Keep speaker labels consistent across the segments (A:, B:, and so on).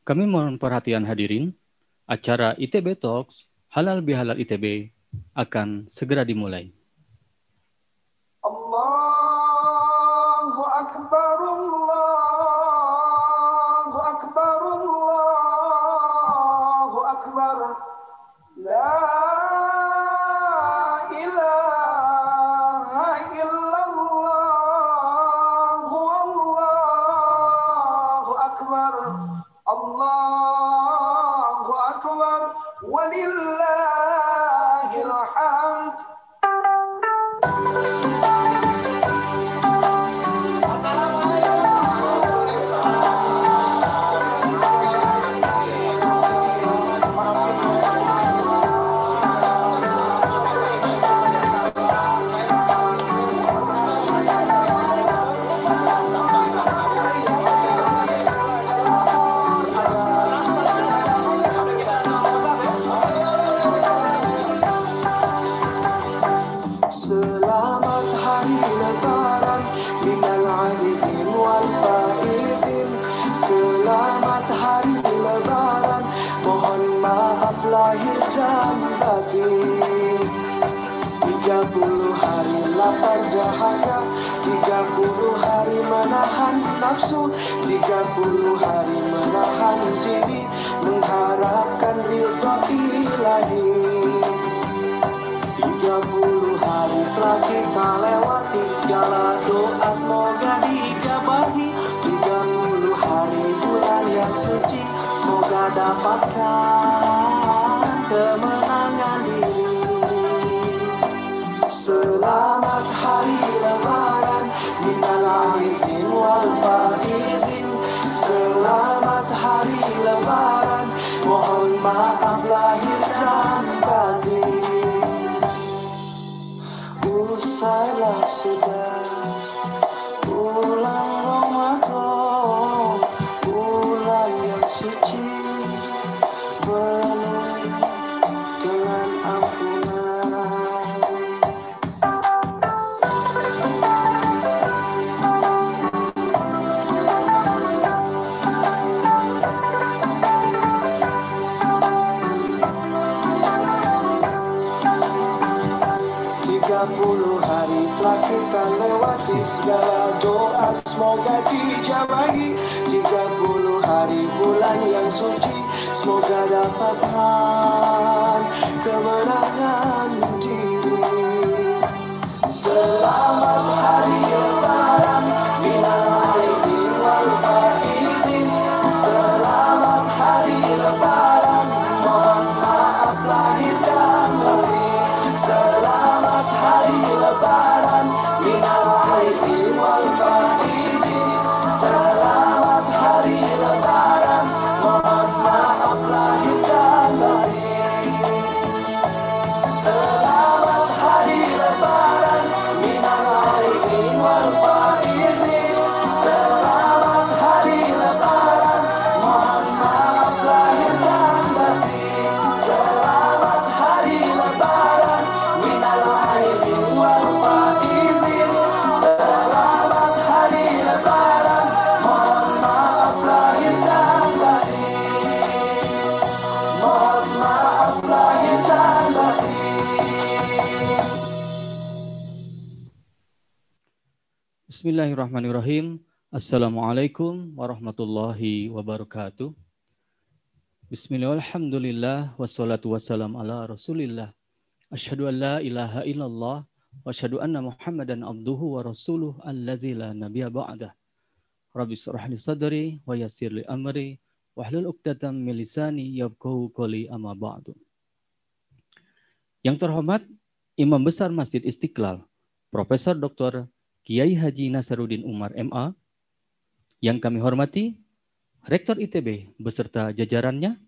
A: Kami mohon perhatian hadirin, acara ITB Talks Halal Bihalal ITB akan segera dimulai.
B: Allahu Akbar, Allahu Akbar, Allahu Akbar. La ilaha illallah, Allahu Akbar, Allahu Akbar, walillahil hamd. Selamat hari lebaran minal aizin wal faizin. Selamat hari lebaran, mohon maaf lahir dan batin. 30 hari lapar dahaga, 30 hari menahan nafsu, 30 hari menahan diri, mengharapkan ridha ilahi. 30 hari telah kita lewati, segala doa semoga dijabahi. 30 hari bulan yang suci, semoga dapatkan kemenangan diri. Selamat hari lebaran minal aizin wal faizin. Selamat hari lebaran, mohon maaf lahir dan batin. Usailah sudah bulan Ramadan, bulan yang suci, penuh dengan ampunan. Puluh hari telah kita lewati, segala doa semoga dijabahi. 30 hari bulan yang suci, semoga dapatkan kemenangan diri. Selamat hari lebaran minal aizin wal faizin. Selamat hari lebaran, mohon maaf lahir dan batin. Selamat hari lebaran minal aizin wal faizin. Selamat hari lebaran, mohon maaf lahir dan batin. Selamat hari lebaran minal aizin wal faizin. Selamat hari lebaran, mohon maaf lahir dan batin. Selamat hari lebaran minal aizin wal faizin. Selamat hari lebaran, mohon maaf lahir dan batin. Mohon maaf lahir dan batin.
A: Bismillahirrahmanirrahim. Assalamualaikum warahmatullahi wabarakatuh. Bismillah, alhamdulillah, wassalatu wassalam ala rasulillah. Asyhadu an la ilaha illallah, wa asyhadu anna muhammadan abduhu wa rasuluh allazi la nabiyya ba'dah. Rabbi shrah li sadri wa yassir li amri wahlul 'uqdatam min lisani yafqahu qawli amma ba'du. Yang terhormat Imam Besar Masjid Istiqlal, Profesor Dr. Kiai Haji Nasaruddin Umar MA. Yang kami hormati Rektor ITB beserta jajarannya.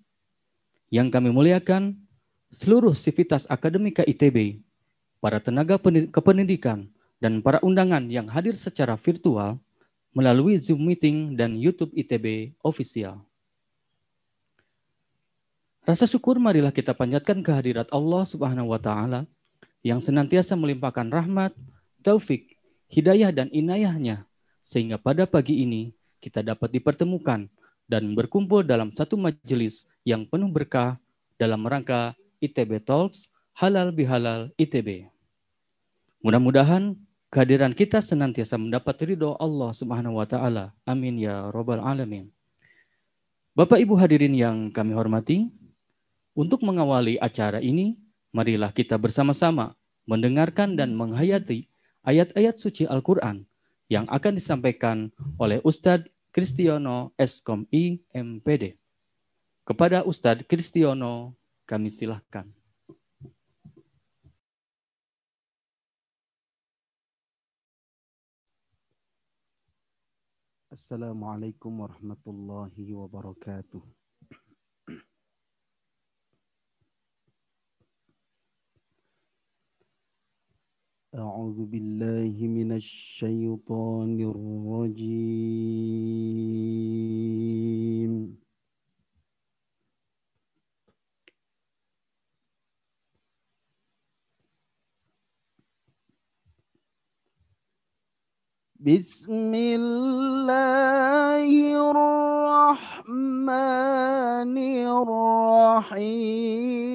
A: Yang kami muliakan seluruh sivitas akademika ITB, para tenaga kependidikan, dan para undangan yang hadir secara virtual melalui Zoom Meeting dan YouTube ITB Official. Rasa syukur marilah kita panjatkan kehadirat Allah Subhanahu wa Ta'ala yang senantiasa melimpahkan rahmat, taufik, hidayah dan inayahnya, sehingga pada pagi ini kita dapat dipertemukan dan berkumpul dalam satu majelis yang penuh berkah dalam rangka ITB Talks Halal Bihalal ITB. Mudah-mudahan kehadiran kita senantiasa mendapat ridho Allah Subhanahu wa taala. Amin ya rabbal alamin. Bapak Ibu hadirin yang kami hormati, untuk mengawali acara ini, marilah kita bersama-sama mendengarkan dan menghayati ayat-ayat suci Al-Quran yang akan disampaikan oleh Ustadz Kristiono S.Com.I. MPD. Kepada Ustadz Kristiono, kami silahkan.
C: Assalamualaikum warahmatullahi wabarakatuh. A'udzu billahi minasy syaithanir rajim. Bismillahirrahmanirrahim.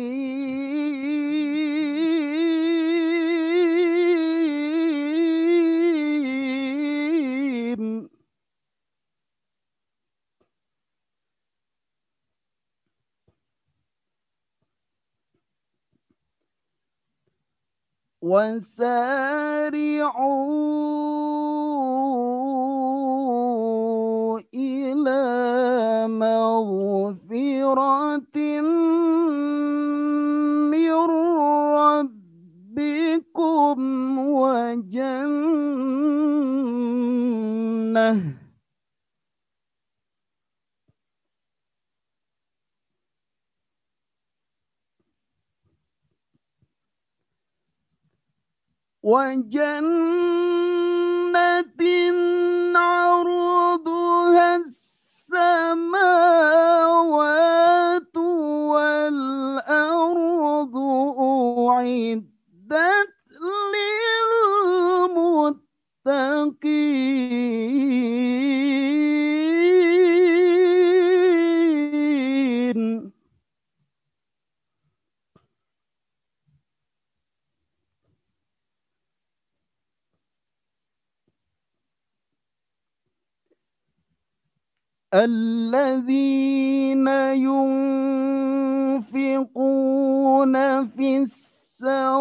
C: وسارعوا إلى مغفرة من ربكم وجنة عرضها السماوات والأرض أعدت للمتقين. الذين ينفقون في السراء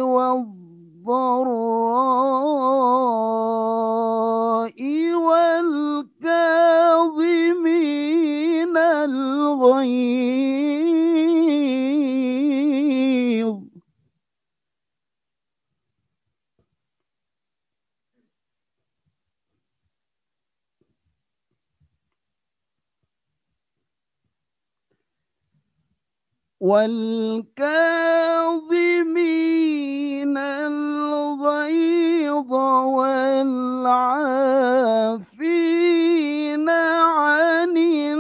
C: والضراء والكاظمين الغيظ والكاظمين الغيظ والعافين عن الناس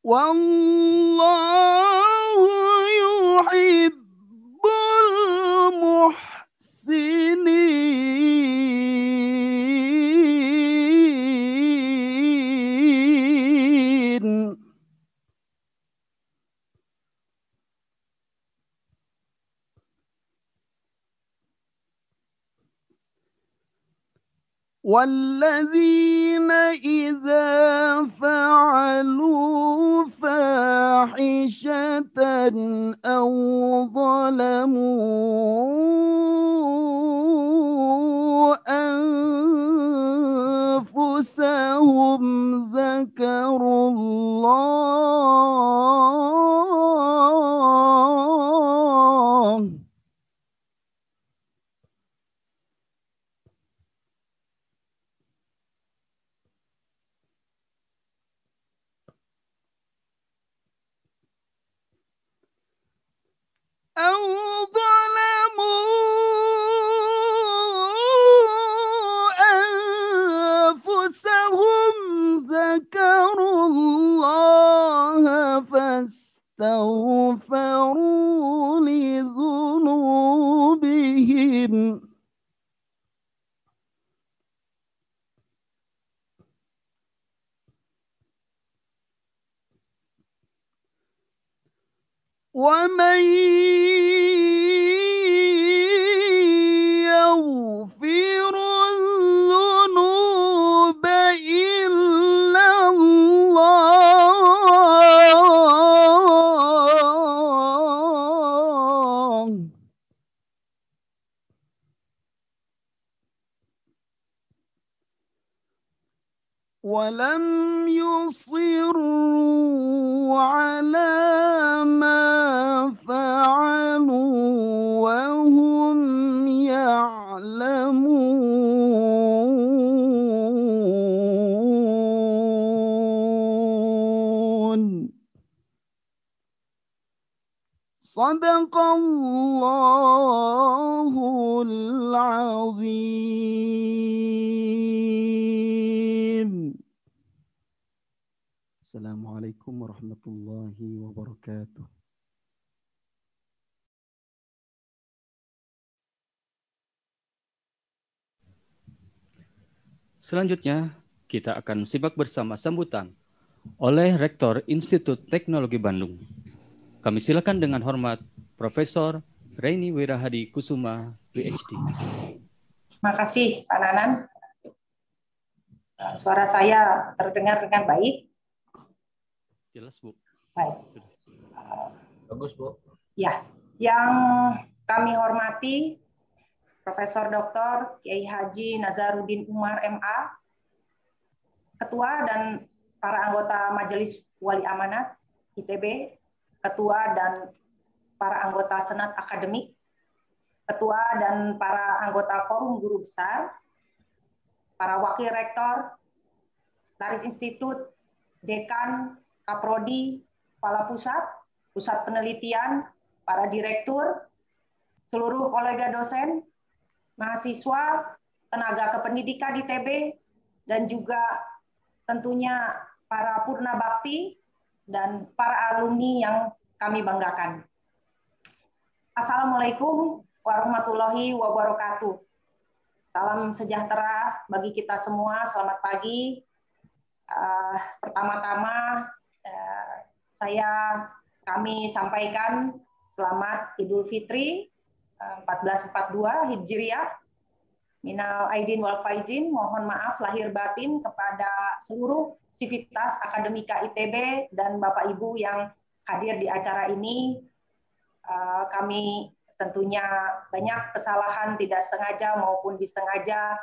C: والله يحب المحسنين. والذين إذا فعلوا فاحشة أو ظلموا أنفسهم ذكروا الله أو ظلموا ولم يصروا على ما فعلوا وهم يعلمون. صدق الله العظيم. Assalamualaikum warahmatullahi wabarakatuh.
A: Selanjutnya, kita akan simak bersama sambutan oleh Rektor Institut Teknologi Bandung. Kami silakan dengan hormat Profesor Reini Wirahadi Kusuma, PhD.
D: Terima kasih, Pak Nanan. Suara saya terdengar dengan baik?
A: Jelas, Bu.
D: Baik.
E: Bagus, Bu.
D: Ya, yang kami hormati Profesor Dr. Kiai Haji Nazaruddin Umar MA, Ketua dan para anggota Majelis Wali Amanat ITB, Ketua dan para anggota Senat Akademik, Ketua dan para anggota Forum Guru Besar, para Wakil Rektor, Sekretaris Institut, Dekan, Kaprodi, Kepala Pusat, Pusat Penelitian, para Direktur, seluruh kolega dosen, mahasiswa, tenaga kependidikan ITB, dan juga tentunya para Purna Bakti dan para alumni yang kami banggakan. Assalamualaikum warahmatullahi wabarakatuh. Salam sejahtera bagi kita semua. Selamat pagi. Pertama-tama kami sampaikan selamat Idul Fitri 1442 Hijriah. Minal aidin wal faizin, mohon maaf lahir batin kepada seluruh sivitas akademika ITB dan Bapak Ibu yang hadir di acara ini. Kami tentunya banyak kesalahan tidak sengaja maupun disengaja.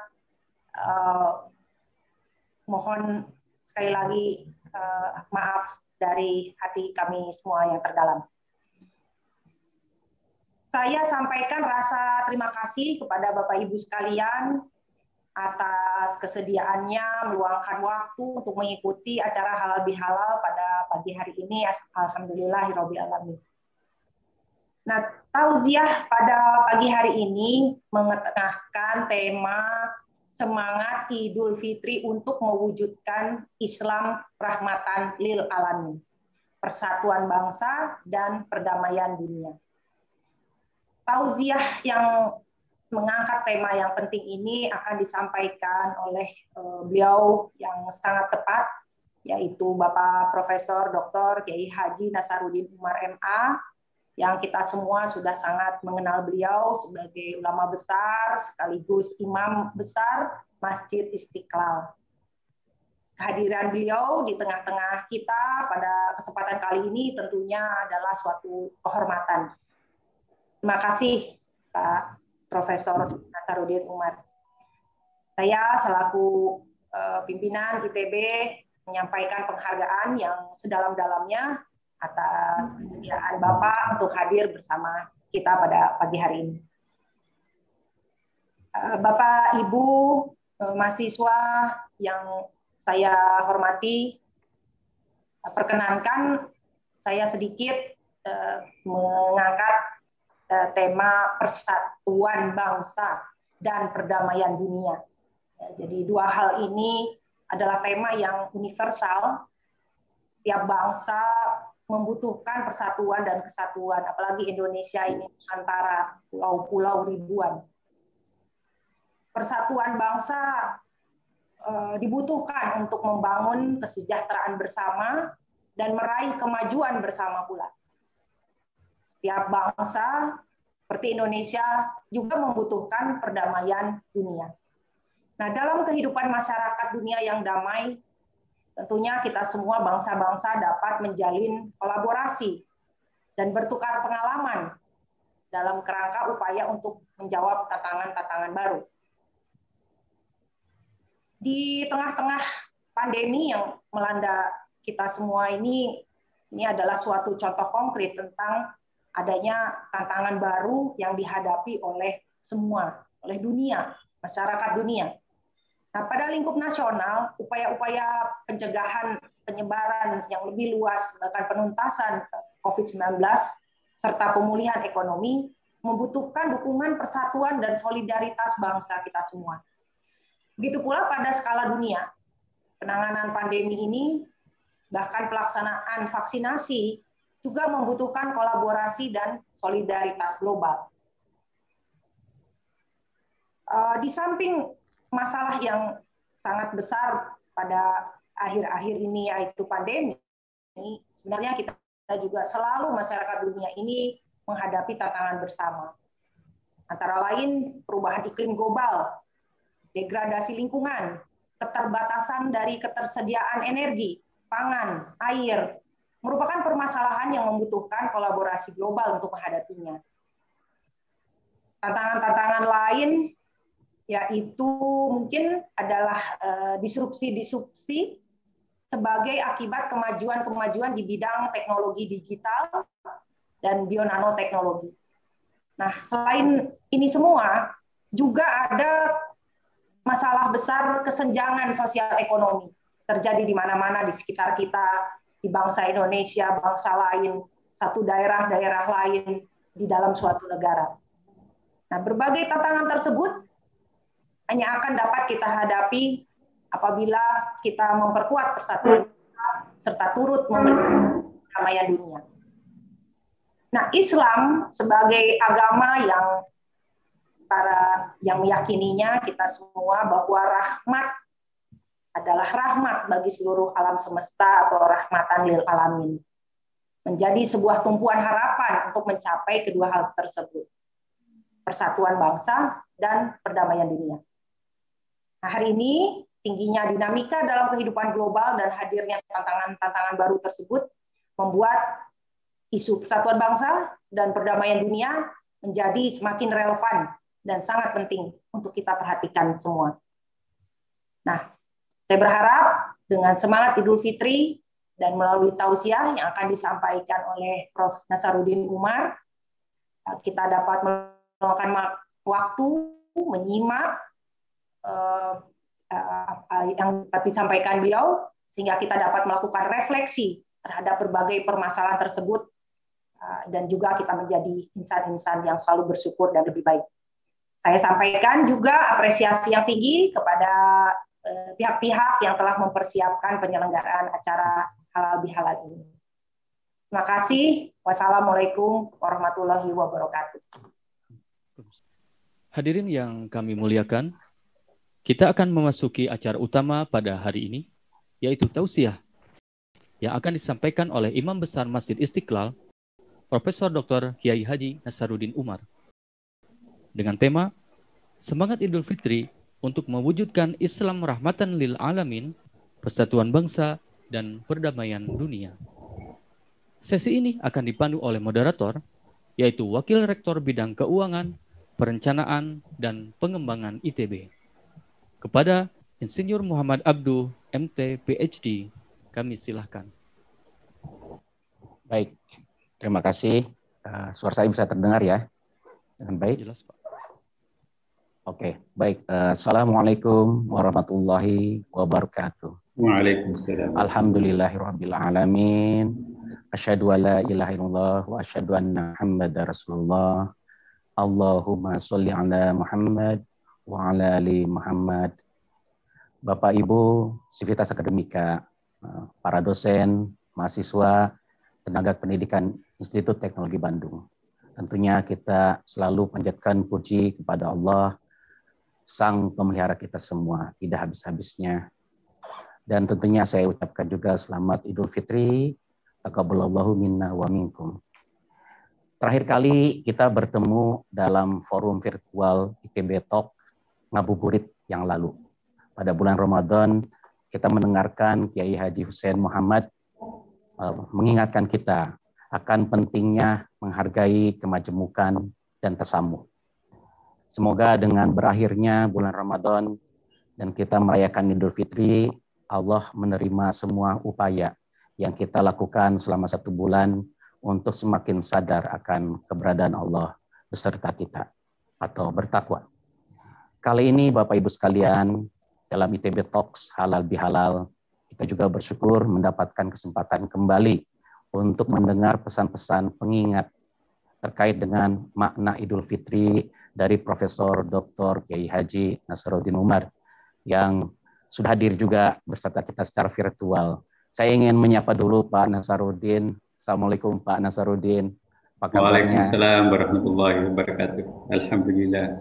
D: Mohon sekali lagi maaf dari hati kami semua yang terdalam. Saya sampaikan rasa terima kasih kepada Bapak Ibu sekalian atas kesediaannya meluangkan waktu untuk mengikuti acara Halal Bihalal pada pagi hari ini. Alhamdulillahirabbil alamin. Nah, tauziah pada pagi hari ini mengetengahkan tema semangat Idul Fitri untuk mewujudkan Islam rahmatan lil alamin, persatuan bangsa dan perdamaian dunia. Tauziah yang mengangkat tema yang penting ini akan disampaikan oleh beliau yang sangat tepat, yaitu Bapak Profesor Dr. Kiai Haji Nasaruddin Umar MA, yang kita semua sudah sangat mengenal beliau sebagai ulama besar sekaligus imam besar Masjid Istiqlal. Kehadiran beliau di tengah-tengah kita pada kesempatan kali ini tentunya adalah suatu kehormatan. Terima kasih Pak Profesor Nasaruddin Umar. Saya selaku pimpinan ITB menyampaikan penghargaan yang sedalam-dalamnya atas kesediaan Bapak untuk hadir bersama kita pada pagi hari ini. Bapak, Ibu, mahasiswa yang saya hormati, perkenankan saya sedikit mengangkat tema persatuan bangsa dan perdamaian dunia. Jadi dua hal ini adalah tema yang universal. Setiap bangsa membutuhkan persatuan dan kesatuan, apalagi Indonesia ini Nusantara, pulau-pulau ribuan. Persatuan bangsa dibutuhkan untuk membangun kesejahteraan bersama dan meraih kemajuan bersama pula. Setiap bangsa seperti Indonesia juga membutuhkan perdamaian dunia. Nah, dalam kehidupan masyarakat dunia yang damai, tentunya kita semua bangsa-bangsa dapat menjalin kolaborasi dan bertukar pengalaman dalam kerangka upaya untuk menjawab tantangan-tantangan baru. Di tengah-tengah pandemi yang melanda kita semua ini adalah suatu contoh konkret tentang adanya tantangan baru yang dihadapi oleh semua, oleh dunia, masyarakat dunia. Nah, pada lingkup nasional, upaya-upaya pencegahan penyebaran yang lebih luas, bahkan penuntasan COVID-19, serta pemulihan ekonomi, membutuhkan dukungan persatuan dan solidaritas bangsa kita semua. Begitu pula pada skala dunia, penanganan pandemi ini, bahkan pelaksanaan vaksinasi, juga membutuhkan kolaborasi dan solidaritas global. Di samping masalah yang sangat besar pada akhir-akhir ini, yaitu pandemi, sebenarnya kita juga selalu masyarakat dunia ini menghadapi tantangan bersama. Antara lain perubahan iklim global, degradasi lingkungan, keterbatasan dari ketersediaan energi, pangan, air, merupakan permasalahan yang membutuhkan kolaborasi global untuk menghadapinya. Tantangan-tantangan lain yaitu mungkin adalah disrupsi-disrupsi sebagai akibat kemajuan-kemajuan di bidang teknologi digital dan bionanoteknologi. Nah, selain ini semua, juga ada masalah besar kesenjangan sosial ekonomi terjadi di mana-mana di sekitar kita, di bangsa Indonesia, bangsa lain, satu daerah-daerah lain di dalam suatu negara. Nah, berbagai tantangan tersebut hanya akan dapat kita hadapi apabila kita memperkuat persatuan bangsa serta turut memberi perdamaian dunia. Nah, Islam sebagai agama yang meyakininya kita semua bahwa rahmat adalah rahmat bagi seluruh alam semesta atau rahmatan lil alamin. Menjadi sebuah tumpuan harapan untuk mencapai kedua hal tersebut. Persatuan bangsa dan perdamaian dunia. Nah, hari ini tingginya dinamika dalam kehidupan global dan hadirnya tantangan-tantangan baru tersebut membuat isu persatuan bangsa dan perdamaian dunia menjadi semakin relevan dan sangat penting untuk kita perhatikan semua. Nah, saya berharap dengan semangat Idul Fitri dan melalui tausiah yang akan disampaikan oleh Prof. Nasaruddin Umar, kita dapat meluangkan waktu menyimak yang dapat disampaikan beliau, sehingga kita dapat melakukan refleksi terhadap berbagai permasalahan tersebut, dan juga kita menjadi insan-insan yang selalu bersyukur dan lebih baik. Saya sampaikan juga apresiasi yang tinggi kepada pihak-pihak yang telah mempersiapkan penyelenggaraan acara halal bihalal ini. Terima kasih. Wassalamualaikum warahmatullahi wabarakatuh.
A: Hadirin yang kami muliakan, kita akan memasuki acara utama pada hari ini, yaitu tausiah, yang akan disampaikan oleh Imam Besar Masjid Istiqlal, Profesor Dr. Kiai Haji Nasaruddin Umar, dengan tema Semangat Idul Fitri untuk mewujudkan Islam rahmatan lil alamin, persatuan bangsa, dan perdamaian dunia. Sesi ini akan dipandu oleh moderator, yaitu Wakil Rektor Bidang Keuangan, Perencanaan, dan Pengembangan ITB. Kepada Insinyur Muhammad Abdu, MT, PhD, kami silahkan.
F: Baik, terima kasih. Suara saya bisa terdengar ya? Dengan baik?
A: Jelas, Pak.
F: Oke, baik. Assalamualaikum warahmatullahi wabarakatuh.
G: Waalaikumsalam.
F: Alhamdulillahirabbil alamin. Asyhadu an la ilaha illallah wa asyhadu anna Muhammadar Rasulullah. Allahumma sholli ala Muhammad wa ala ali Muhammad. Bapak Ibu, sivitas akademika, para dosen, mahasiswa, tenaga pendidikan Institut Teknologi Bandung. Tentunya kita selalu panjatkan puji kepada Allah, Sang Pemelihara kita semua, tidak habis-habisnya. Dan tentunya saya ucapkan juga selamat Idul Fitri, taqabbalallahu minna wa minkum. Terakhir kali kita bertemu dalam forum virtual ITB Talk Ngabuburit yang lalu. Pada bulan Ramadan, kita mendengarkan Kiai Haji Hussein Muhammad mengingatkan kita akan pentingnya menghargai kemajemukan dan tasamuh. Semoga dengan berakhirnya bulan Ramadan dan kita merayakan Idul Fitri, Allah menerima semua upaya yang kita lakukan selama 1 bulan untuk semakin sadar akan keberadaan Allah beserta kita atau bertakwa. Kali ini Bapak Ibu sekalian, dalam ITB Talks Halal Bihalal, kita juga bersyukur mendapatkan kesempatan kembali untuk mendengar pesan-pesan pengingat terkait dengan makna Idul Fitri dari Profesor Dr. Kiai Haji Nasaruddin Umar yang sudah hadir juga beserta kita secara virtual. Saya ingin menyapa dulu Pak Nasaruddin. Assalamualaikum Pak Nasaruddin. Apa kabarnya?
G: Waalaikumsalam warahmatullahi wabarakatuh. Alhamdulillah.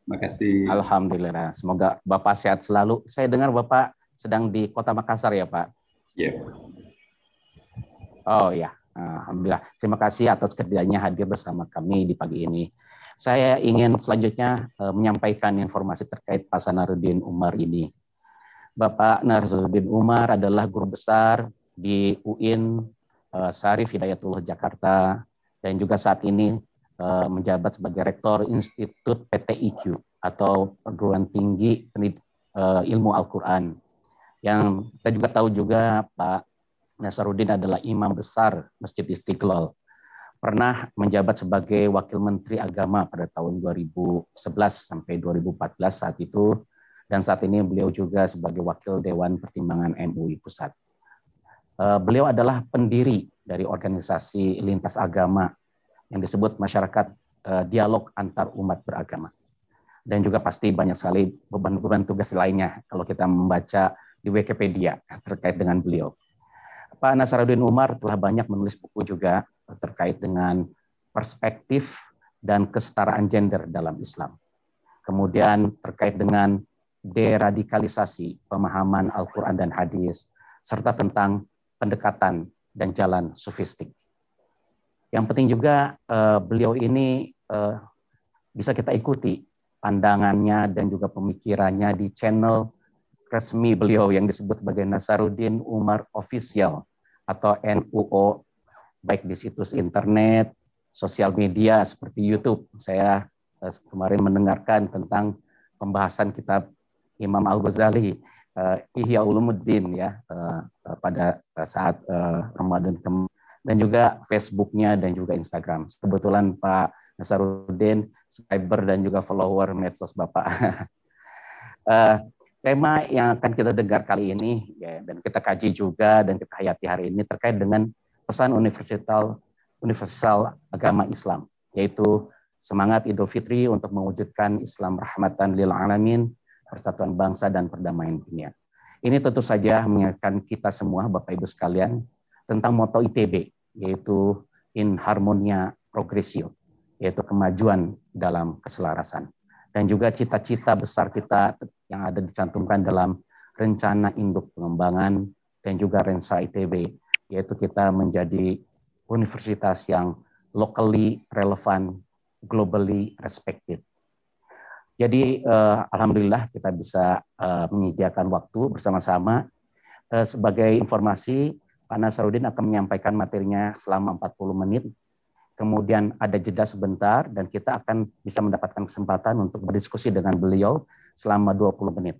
G: Makasih.
F: Alhamdulillah. Semoga Bapak sehat selalu. Saya dengar Bapak sedang di Kota Makassar ya Pak?
G: Iya.
F: Oh ya, alhamdulillah. Terima kasih atas kerjanya hadir bersama kami di pagi ini. Saya ingin selanjutnya menyampaikan informasi terkait Pak Nasaruddin Umar ini. Bapak Nasaruddin Umar adalah guru besar di UIN Syarif Hidayatullah Jakarta dan juga saat ini menjabat sebagai Rektor Institut PTIQ atau Perguruan Tinggi Ilmu Al-Quran. Yang kita juga tahu juga Pak Nasaruddin adalah imam besar Masjid Istiqlal. Pernah menjabat sebagai Wakil Menteri Agama pada tahun 2011 sampai 2014 saat itu. Dan saat ini beliau juga sebagai Wakil Dewan Pertimbangan MUI Pusat. Beliau adalah pendiri dari organisasi lintas agama yang disebut Masyarakat Dialog Antar Umat Beragama. Dan juga pasti banyak sekali beban-beban tugas lainnya kalau kita membaca di Wikipedia terkait dengan beliau. Pak Nasaruddin Umar telah banyak menulis buku juga terkait dengan perspektif dan kesetaraan gender dalam Islam. Kemudian terkait dengan deradikalisasi pemahaman Al-Quran dan hadis, serta tentang pendekatan dan jalan sufistik. Yang penting juga beliau ini bisa kita ikuti pandangannya dan juga pemikirannya di channel resmi beliau yang disebut sebagai Nasaruddin Umar Official atau NUO, baik di situs internet, sosial media seperti YouTube. Saya kemarin mendengarkan tentang pembahasan kitab Imam Al-Ghazali, Ihya Ulumuddin ya, pada saat Ramadan dan juga Facebooknya dan juga Instagram. Kebetulan Pak Nasaruddin subscriber dan juga follower medsos Bapak. Tema yang akan kita dengar kali ini ya, dan kita kaji juga dan kita hayati hari ini terkait dengan pesan universal agama Islam, yaitu semangat Idul Fitri untuk mewujudkan Islam rahmatan lil alamin, persatuan bangsa dan perdamaian dunia. Ini tentu saja mengingatkan kita semua Bapak Ibu sekalian tentang moto ITB, yaitu in harmonia progressio, yaitu kemajuan dalam keselarasan. Dan juga cita-cita besar kita yang ada dicantumkan dalam rencana induk pengembangan dan juga Rensa ITB, yaitu kita menjadi universitas yang locally relevant, globally respected. Jadi alhamdulillah kita bisa menyediakan waktu bersama-sama. Sebagai informasi, Pak Nasaruddin akan menyampaikan materinya selama 40 menit. Kemudian ada jeda sebentar dan kita akan bisa mendapatkan kesempatan untuk berdiskusi dengan beliau selama 20 menit.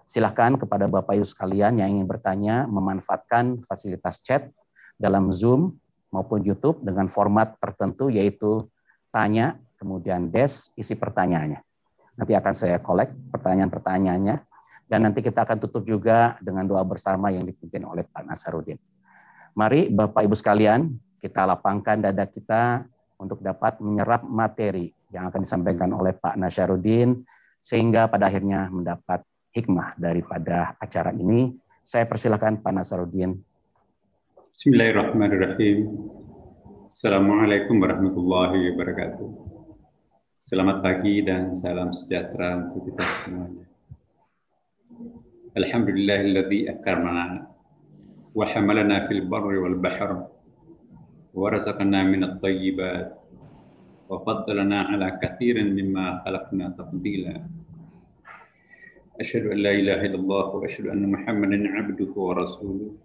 F: Silakan kepada Bapak Ibu sekalian yang ingin bertanya memanfaatkan fasilitas chat dalam Zoom maupun YouTube dengan format tertentu, yaitu tanya, kemudian isi pertanyaannya. Nanti akan saya collect pertanyaan-pertanyaannya dan nanti kita akan tutup juga dengan doa bersama yang dipimpin oleh Pak Nasaruddin. Mari Bapak Ibu sekalian, kita lapangkan dada kita untuk dapat menyerap materi yang akan disampaikan oleh Pak Nasaruddin sehingga pada akhirnya mendapat hikmah daripada acara ini. Saya persilakan Pak Nasaruddin.
G: Bismillahirrahmanirrahim. Assalamualaikum warahmatullahi wabarakatuh. Selamat pagi dan salam sejahtera untuk kita semuanya. Alhamdulillahilladzi akramana wa hamalana fil barri wal bahr wa razaqana minat thayyibat wa faddalana ala katsirin mimma khalaqna tafdila. Asyhadu an la ilaha illallah wa asyhadu anna Muhammadan abduhu wa rasuluh.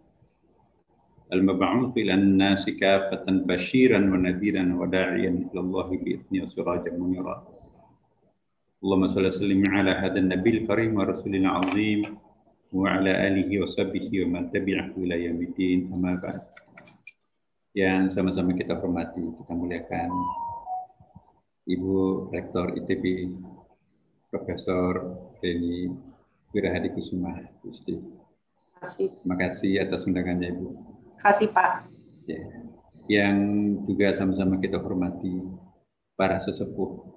G: Al-mab'uts ila an-nasi kaffatan basyiran wa nadhiran wa da'iyan ila Allah bi'idzni wa sirajan munira. Allahumma shalli wa sallim ala hadan nabiyil karim wa rasulil azim wa ala alihi wa sahbihi wa man tabi'ahu ila yaumiddin, amma ba'd. Yang sama-sama kita hormati, kita muliakan Ibu Rektor ITB Profesor Reni Wirahadikusuma. Terima kasih atas undangannya, Ibu.
D: Terima kasih, Pak.
G: Ya. Yang juga sama-sama kita hormati para sesepuh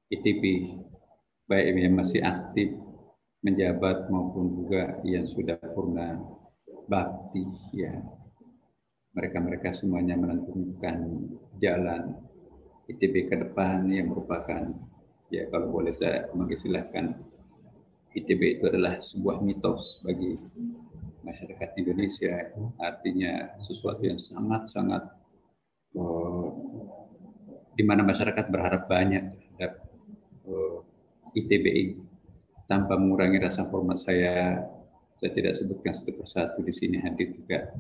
G: ITB, baik yang masih aktif menjabat maupun juga yang sudah purna bakti, ya. Mereka semuanya menentukan jalan ITB ke depan yang merupakan, ya kalau boleh saya mengistilahkan, ITB itu adalah sebuah mitos bagi masyarakat Indonesia, artinya sesuatu yang sangat-sangat di mana masyarakat berharap banyak terhadap ITB ini. Tanpa mengurangi rasa hormat saya tidak sebutkan satu persatu. Di sini hadir juga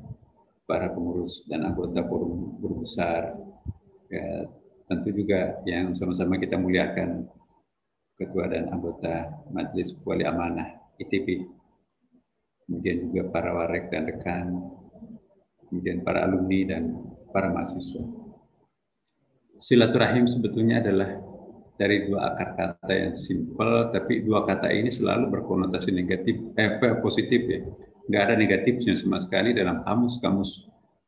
G: para pengurus dan anggota forum guru besar, ya, tentu juga yang sama-sama kita muliakan ketua dan anggota Majelis Wali Amanah ITB, kemudian juga para warek dan rekan, kemudian para alumni dan para mahasiswa. Silaturahim sebetulnya adalah dari dua akar kata yang simpel, tapi dua kata ini selalu berkonotasi negatif, positif, ya. Nggak ada negatifnya sama sekali dalam kamus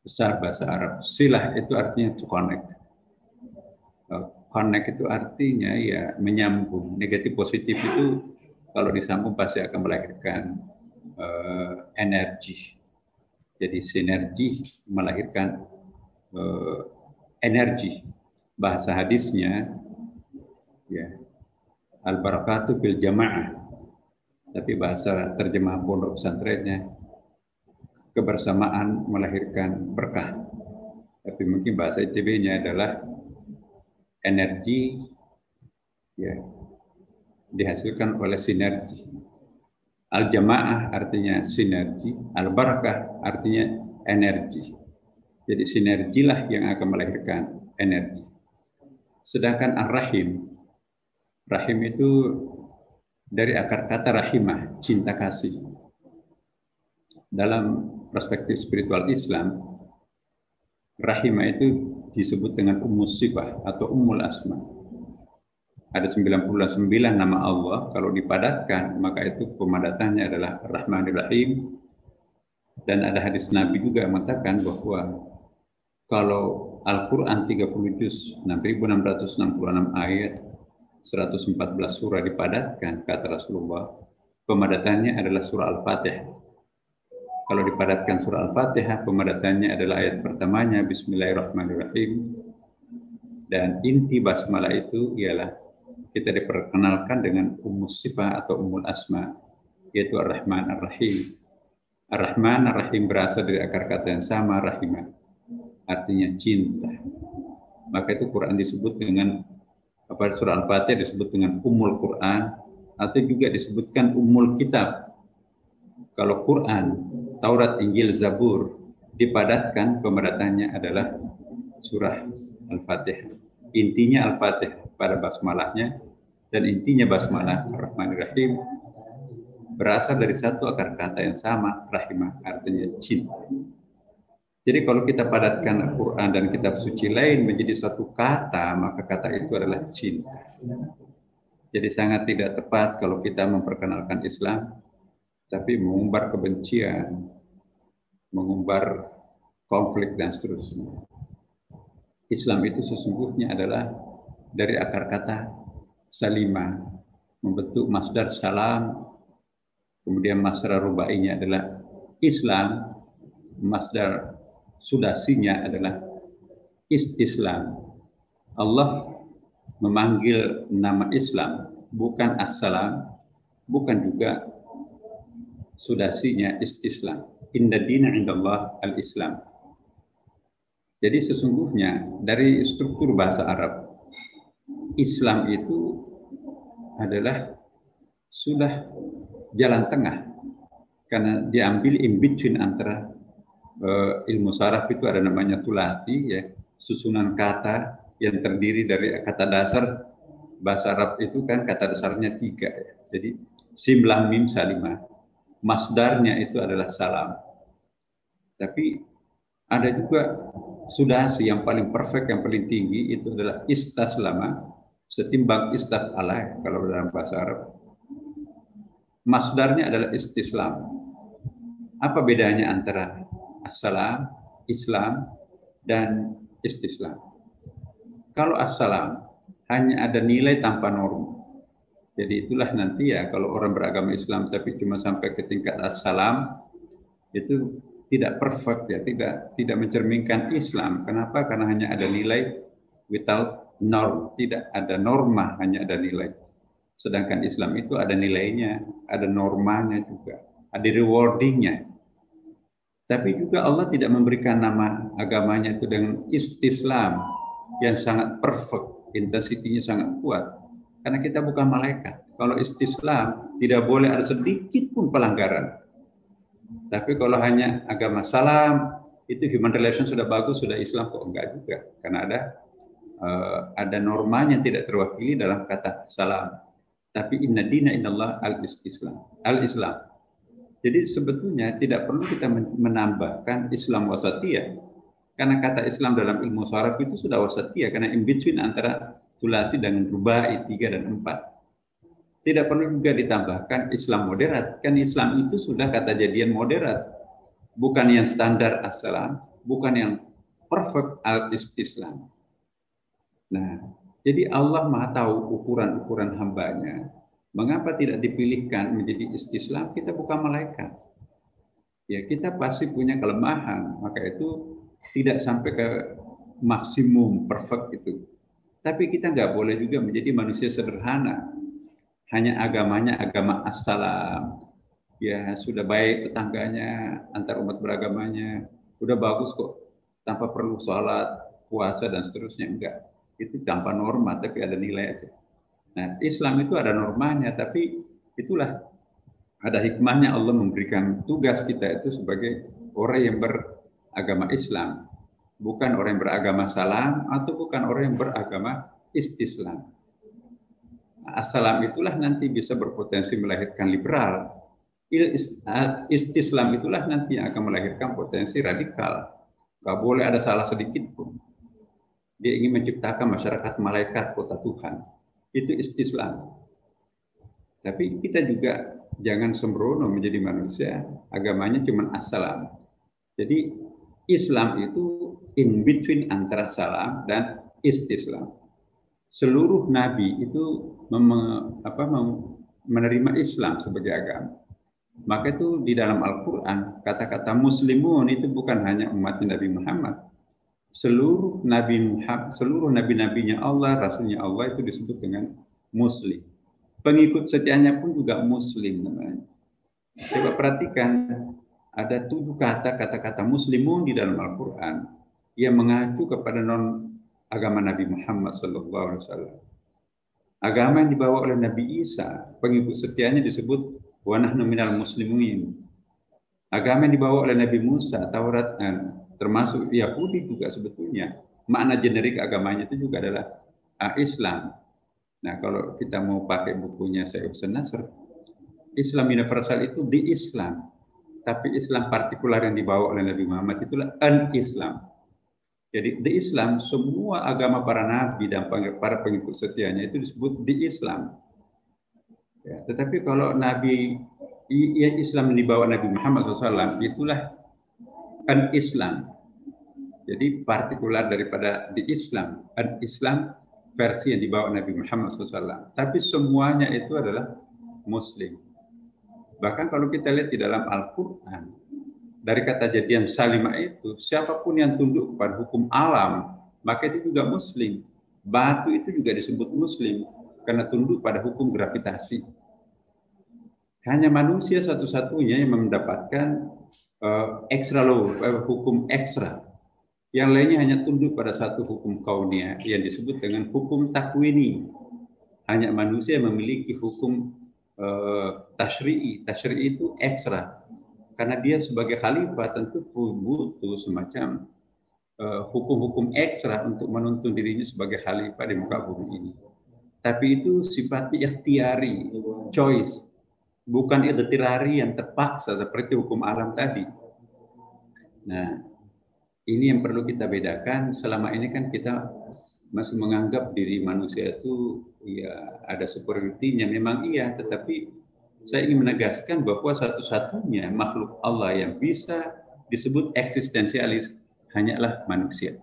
G: besar bahasa Arab. Silah itu artinya to connect. Connect itu artinya ya menyambung. Negatif positif itu kalau disambung pasti akan melahirkan energi. Jadi sinergi melahirkan energi. Bahasa hadisnya ya al-barakatu bil jamaah. Tapi bahasa terjemah pondok pesantrennya kebersamaan melahirkan berkah. Tapi mungkin bahasa ITB-nya adalah energi, ya, dihasilkan oleh sinergi. Al-jamaah artinya sinergi, al-barakah artinya energi. Jadi sinergilah yang akan melahirkan energi. Sedangkan ar-rahim, rahim itu dari akar kata rahimah, cinta kasih. Dalam perspektif spiritual Islam, rahimah itu disebut dengan Ummus Sifah atau Ummul Asma. Ada 99 nama Allah, kalau dipadatkan maka itu pemadatannya adalah Rahmanir Rahim. Dan ada hadis Nabi juga yang mengatakan bahwa kalau Al-Quran 30 juz, 6.666 ayat, 114 surah dipadatkan, kata Rasulullah, pemadatannya adalah surah Al-Fatihah. Kalau dipadatkan surah Al-Fatihah, pemadatannya adalah ayat pertamanya, Bismillahirrahmanirrahim. Dan inti basmalah itu ialah kita diperkenalkan dengan Ummus Sifah atau Ummul Asma, yaitu Ar-Rahman Ar-Rahim. Ar-Rahman Ar-Rahim berasal dari akar kata yang sama, rahimah, artinya cinta. Maka itu Quran disebut dengan surah Al-Fatihah disebut dengan Ummul Quran, atau juga disebutkan Ummul Kitab. Kalau Quran, Taurat, Injil, Zabur dipadatkan, pemadatannya adalah surah Al-Fatihah. Intinya Al-Fatihah pada basmalahnya, dan intinya basmalah Ar-Rahmanir-Rahim berasal dari satu akar kata yang sama, rahimah, artinya cinta. Jadi kalau kita padatkan Al-Quran dan kitab suci lain menjadi satu kata, maka kata itu adalah cinta. Jadi sangat tidak tepat kalau kita memperkenalkan Islam, tapi mengumbar kebencian, mengumbar konflik, dan seterusnya. Islam itu sesungguhnya adalah dari akar kata salimah, membentuk masdar salam, kemudian masdar rubainya adalah Islam, masdar sudasinya adalah istislam. Allah memanggil nama Islam, bukan assalam, bukan juga sudasinya istislam. Inna dina indallah al-Islam. Jadi sesungguhnya dari struktur bahasa Arab, Islam itu adalah sudah jalan tengah, karena diambil in between antara ilmu saraf itu ada namanya tulati, ya, susunan kata yang terdiri dari kata dasar. Bahasa Arab itu kan kata dasarnya 3, ya. Jadi sim lam mim salimah. masdarnya itu adalah salam. Tapi ada juga sudasi yang paling perfect, yang paling tinggi itu adalah istaslama, setimbang istaf'ala kalau dalam bahasa Arab. Masdarnya adalah istislam. Apa bedanya antara assalam, Islam, dan istislam? Kalau assalam hanya ada nilai tanpa norma. Jadi itulah nanti ya kalau orang beragama Islam tapi cuma sampai ke tingkat assalam itu tidak perfect ya, tidak mencerminkan Islam. Kenapa? Karena hanya ada nilai without norm, tidak ada norma, hanya ada nilai. Sedangkan Islam itu ada nilainya, ada normanya juga, ada rewardingnya. Tapi juga Allah tidak memberikan nama agamanya itu dengan istislam yang sangat perfect, intensitinya sangat kuat. Karena kita bukan malaikat. Kalau istislam tidak boleh ada sedikit pun pelanggaran. Tapi kalau hanya agama salam, itu human relation sudah bagus, sudah Islam kok enggak juga. Karena ada normanya tidak terwakili dalam kata salam. Tapi inna dina innallah al-islam. Jadi sebetulnya tidak perlu kita menambahkan Islam wasatiyah. Karena kata Islam dalam ilmu syaraf itu sudah wasatiyah. Karena in between antara sulasi dengan rubai 3 dan 4. Tidak perlu juga ditambahkan Islam moderat. Kan Islam itu sudah kata jadian moderat. Bukan yang standar as-salam. Bukan yang perfect al-istislam. Nah, jadi Allah Maha tahu ukuran-ukuran hambanya. Mengapa tidak dipilihkan menjadi istislam? Kita bukan malaikat. Ya, kita pasti punya kelemahan. Maka itu tidak sampai ke maksimum perfect itu. Tapi kita nggak boleh juga menjadi manusia sederhana. Hanya agamanya agama as-salam. Ya, sudah baik tetangganya, antar umat beragamanya. Udah bagus kok. Tanpa perlu sholat, puasa, dan seterusnya. Enggak. Itu tanpa norma, tapi ada nilai aja. Nah, Islam itu ada normanya, tapi itulah ada hikmahnya Allah memberikan tugas kita itu sebagai orang yang beragama Islam, bukan orang yang beragama salam atau bukan orang yang beragama istislam. Nah, as-salam itulah nanti bisa berpotensi melahirkan liberal. Istislam itulah nanti yang akan melahirkan potensi radikal. Gak boleh ada salah sedikit pun. Dia ingin menciptakan masyarakat malaikat kota Tuhan. Itu istislam. Tapi kita juga jangan sembrono menjadi manusia. Agamanya cuma as-salam. Jadi Islam itu in between antara salam dan istislam. Seluruh nabi itu menerima Islam sebagai agama. Maka itu di dalam Al-Quran kata-kata muslimun itu bukan hanya umat Nabi Muhammad. Seluruh nabi-nabinya Allah, rasulnya Allah itu disebut dengan muslim. Pengikut setianya pun juga muslim namanya. Coba perhatikan, ada 7 kata-kata muslimun di dalam Al-Quran yang mengacu kepada agama Nabi Muhammad SAW. Agama yang dibawa oleh Nabi Isa, pengikut setianya disebut wa nahnu minal muslimin. Agama yang dibawa oleh Nabi Musa, Taurat, termasuk Yahudi juga sebetulnya. Makna generik agamanya itu juga adalah Islam. Nah, kalau kita mau pakai bukunya Syekh Hussein Nasr, Islam universal itu di Islam. Tapi Islam partikular yang dibawa oleh Nabi Muhammad itulah an-Islam. Jadi di Islam, semua agama para nabi dan para pengikut setianya itu disebut di Islam. Ya, tetapi kalau Islam yang dibawa Nabi Muhammad SAW, itulah an-Islam. Jadi partikular daripada di Islam. An-Islam versi yang dibawa Nabi Muhammad SAW. Tapi semuanya itu adalah Muslim. Bahkan kalau kita lihat di dalam Al-Quran, dari kata jadian salimah itu, siapapun yang tunduk kepada hukum alam, maka itu juga Muslim. Batu itu juga disebut Muslim, karena tunduk pada hukum gravitasi. Hanya manusia satu-satunya yang mendapatkan extra law, hukum ekstra. Yang lainnya hanya tunduk pada satu hukum kauniyah yang disebut dengan hukum takwini. Hanya manusia yang memiliki hukum tashri'i. Tashri'i itu ekstra. Karena dia sebagai khalifah tentu butuh semacam hukum-hukum ekstra untuk menuntun dirinya sebagai khalifah di muka bumi ini. Tapi itu sifatnya ikhtiari, choice. bukan idtirari yang terpaksa seperti hukum alam tadi. Nah, ini yang perlu kita bedakan. Selama ini kan kita masih menganggap diri manusia itu ya ada superioritinya. Memang iya, tetapi saya ingin menegaskan bahwa satu-satunya makhluk Allah yang bisa disebut eksistensialis hanyalah manusia.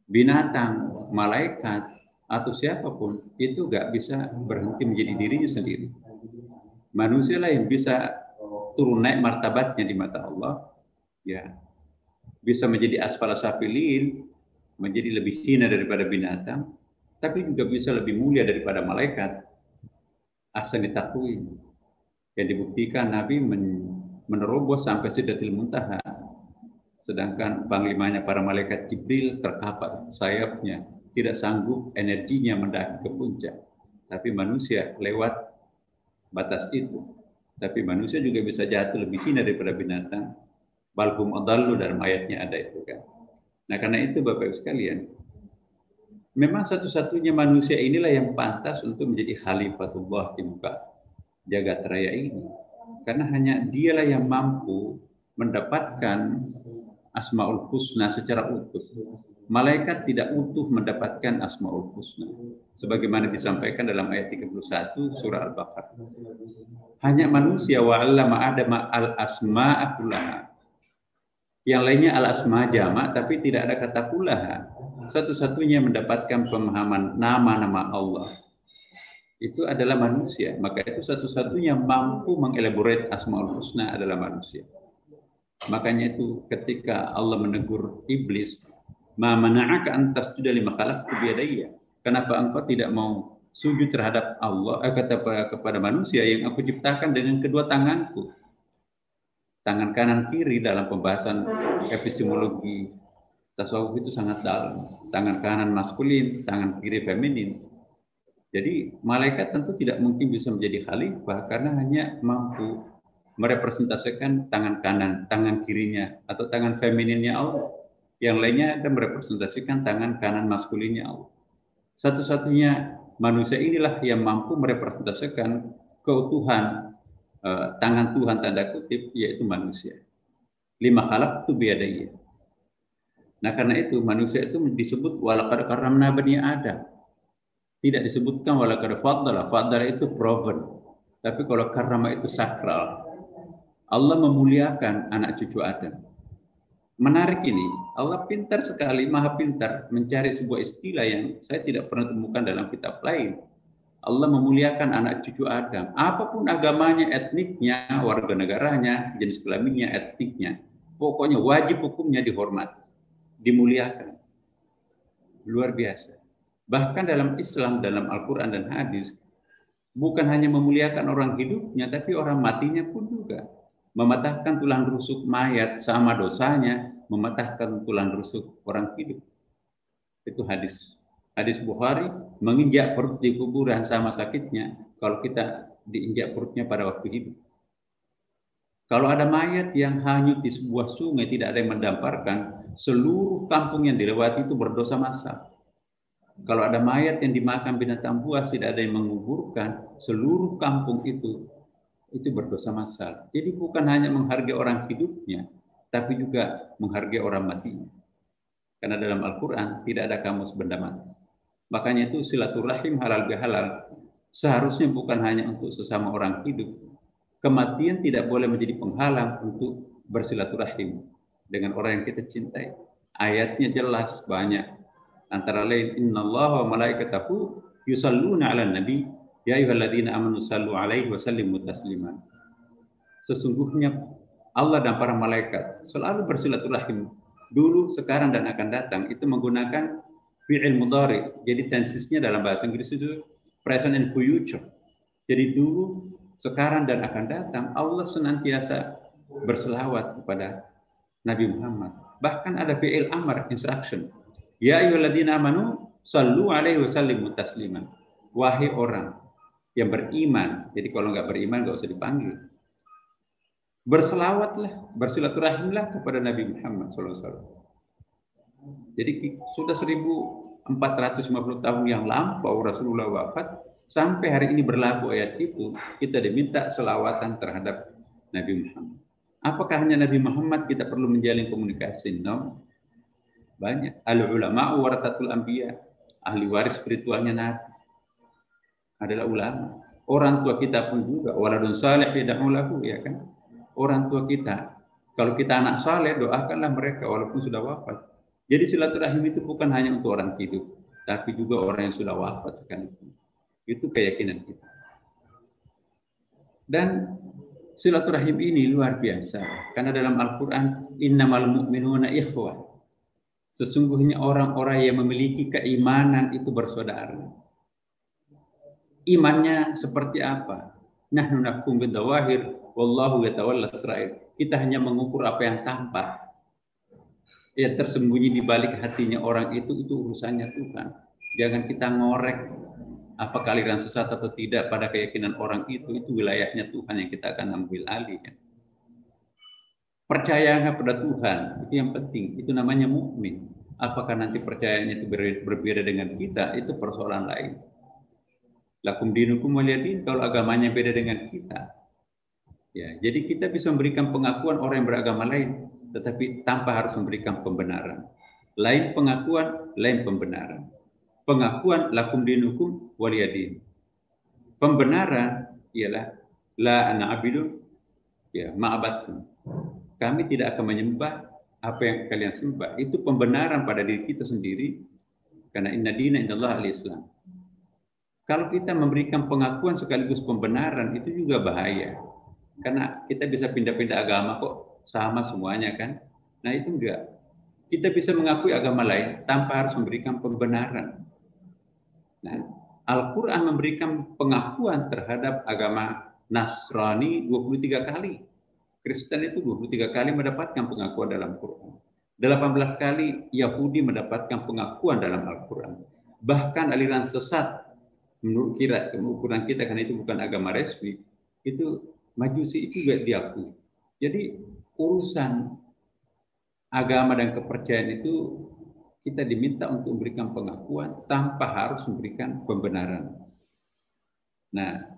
G: Binatang, malaikat, atau siapapun itu nggak bisa berhenti menjadi dirinya sendiri. Manusia lah yang bisa turun naik martabatnya di mata Allah, ya bisa menjadi asfala safilin, menjadi lebih hina daripada binatang, tapi juga bisa lebih mulia daripada malaikat. Asal ditakuin. Yang dibuktikan Nabi menerobos sampai Sidratil Muntaha, sedangkan panglimanya para malaikat Jibril terkapat sayapnya, tidak sanggup energinya mendaki ke puncak. Tapi manusia lewat batas itu. Tapi manusia juga bisa jatuh lebih hina daripada binatang. Balhum adallu, dalam ayatnya ada itu kan. Nah karena itu Bapak Ibu sekalian, memang satu-satunya manusia inilah yang pantas untuk menjadi khalifatullah di muka jagat raya ini. Karena hanya dialah yang mampu mendapatkan Asmaul Husna secara utuh. Malaikat tidak utuh mendapatkan Asmaul Husna. Sebagaimana disampaikan dalam ayat 31 surah Al-Baqarah. Hanya manusia wa'allama adama al-asma'a kullaha. Yang lainnya al-asma jamak tapi tidak ada kata kullaha. Satu-satunya mendapatkan pemahaman nama-nama Allah itu adalah manusia. Maka itu satu-satunya mampu mengelaborate Asmaul Husna adalah manusia. Makanya itu ketika Allah menegur iblis, ma mana'aka an tasjuda lima khalaqtu biyadayya. Kenapa engkau tidak mau sujud terhadap Allah kepada manusia yang aku ciptakan dengan kedua tanganku? Tangan kanan kiri dalam pembahasan epistemologi tasawuf itu sangat dalam. Tangan kanan maskulin, tangan kiri feminin. Jadi malaikat tentu tidak mungkin bisa menjadi khalifah karena hanya mampu merepresentasikan tangan kanan, tangan kirinya, atau tangan femininnya Allah. Yang lainnya ada merepresentasikan tangan kanan maskulinnya Allah. Satu-satunya manusia inilah yang mampu merepresentasikan keutuhan tangan Tuhan tanda kutip, yaitu manusia. Lima khalaqtu biyadayya. Nah karena itu manusia itu disebut walaqad karramna bani Adam. Tidak disebutkan walaqad faddala. Faddala itu proven. Tapi kalau karrama itu sakral. Allah memuliakan anak cucu Adam. Menarik ini, Allah pintar sekali, maha pintar mencari sebuah istilah yang saya tidak pernah temukan dalam kitab lain. Allah memuliakan anak cucu Adam. Apapun agamanya, etniknya, warga negaranya, jenis kelaminnya, etniknya. Pokoknya wajib hukumnya dihormati, dimuliakan. Luar biasa. Bahkan dalam Islam, dalam Al-Quran dan hadis, bukan hanya memuliakan orang hidupnya, tapi orang matinya pun juga. Mematahkan tulang rusuk mayat sama dosanya mematahkan tulang rusuk orang hidup. Itu hadis. Hadis Bukhari, menginjak perut di kuburan sama sakitnya kalau kita diinjak perutnya pada waktu hidup. Kalau ada mayat yang hanyut di sebuah sungai tidak ada yang mendamparkan, seluruh kampung yang dilewati itu berdosa massal. Kalau ada mayat yang dimakan binatang buas tidak ada yang menguburkan, seluruh kampung itu berdosa massal. Jadi bukan hanya menghargai orang hidupnya, tapi juga menghargai orang matinya. Karena dalam Al-Quran tidak ada kamus benda mati. Makanya itu silaturahim halal bihalal seharusnya bukan hanya untuk sesama orang hidup. Kematian tidak boleh menjadi penghalang untuk bersilaturahim dengan orang yang kita cintai. Ayatnya jelas banyak. Antara lain, innallaha wa malaikatahu yusalluna 'alan nabi ya ayyuhalladzina amanu sallu 'alaihi wa sallimu tasliman. Sesungguhnya Allah dan para malaikat selalu bersilaturahim dulu, sekarang dan akan datang. Itu menggunakan fi'il mudhari. Jadi tensesnya dalam bahasa Inggris itu present and future. Jadi dulu, sekarang dan akan datang Allah senantiasa berselawat kepada Nabi Muhammad. Bahkan ada fi'il amr, instruction. Ya ayyuhalladzina amanu sallu 'alaihi wa sallimu tasliman. Wahai orang yang beriman. Jadi kalau nggak beriman nggak usah dipanggil. Berselawatlah, bersilaturahimlah kepada Nabi Muhammad SAW. Jadi sudah 1450 tahun yang lampau Rasulullah wafat, sampai hari ini berlaku ayat itu, kita diminta selawatan terhadap Nabi Muhammad. Apakah hanya Nabi Muhammad kita perlu menjalin komunikasi? No. Banyak. Al-ulama warathatul anbiya, ahli waris spiritualnya Nabi adalah ulama. Orang tua kita pun juga, waladun salih yad'u lahu, ya kan? Orang tua kita, kalau kita anak saleh, doakanlah mereka walaupun sudah wafat. Jadi silaturahim itu bukan hanya untuk orang hidup, tapi juga orang yang sudah wafat sekalipun. Itu keyakinan kita. Dan silaturahim ini luar biasa, karena dalam Al-Quran, innamal mu'minuna ikhwah. Sesungguhnya orang-orang yang memiliki keimanan itu bersaudara. Imannya seperti apa? Nahnu nahkum bidawahir, wallahu yatawalla sarair. Kita hanya mengukur apa yang tampak. Yang tersembunyi di balik hatinya orang itu urusannya Tuhan. Jangan kita ngorek apakah aliran sesat atau tidak pada keyakinan orang itu wilayahnya Tuhan yang kita akan ambil alih. Percayalah pada Tuhan, itu yang penting, itu namanya mukmin. Apakah nanti percayanya itu berbeda dengan kita, itu persoalan lain. Lakum dinukum waliyadin, kalau agamanya beda dengan kita. Ya, jadi kita bisa memberikan pengakuan orang yang beragama lain, tetapi tanpa harus memberikan pembenaran. Lain pengakuan, lain pembenaran. Pengakuan lakum dinukum waliyadin. Pembenaran ialah la na'budu ya ma'abatkum. Kami tidak akan menyembah apa yang kalian sembah. Itu pembenaran pada diri kita sendiri, karena inna dina indallah al-Islam. Kalau kita memberikan pengakuan sekaligus pembenaran, itu juga bahaya. Karena kita bisa pindah-pindah agama kok, sama semuanya kan. Nah itu enggak. Kita bisa mengakui agama lain tanpa harus memberikan pembenaran. Nah, Al-Quran memberikan pengakuan terhadap agama Nasrani 23 kali. Kristen itu 23 kali mendapatkan pengakuan dalam Quran. 18 kali Yahudi mendapatkan pengakuan dalam Al-Quran. Bahkan aliran sesat, menurut ukuran kita, karena itu bukan agama resmi, itu Majusi itu juga diakui. Jadi urusan agama dan kepercayaan itu kita diminta untuk memberikan pengakuan tanpa harus memberikan pembenaran. Nah,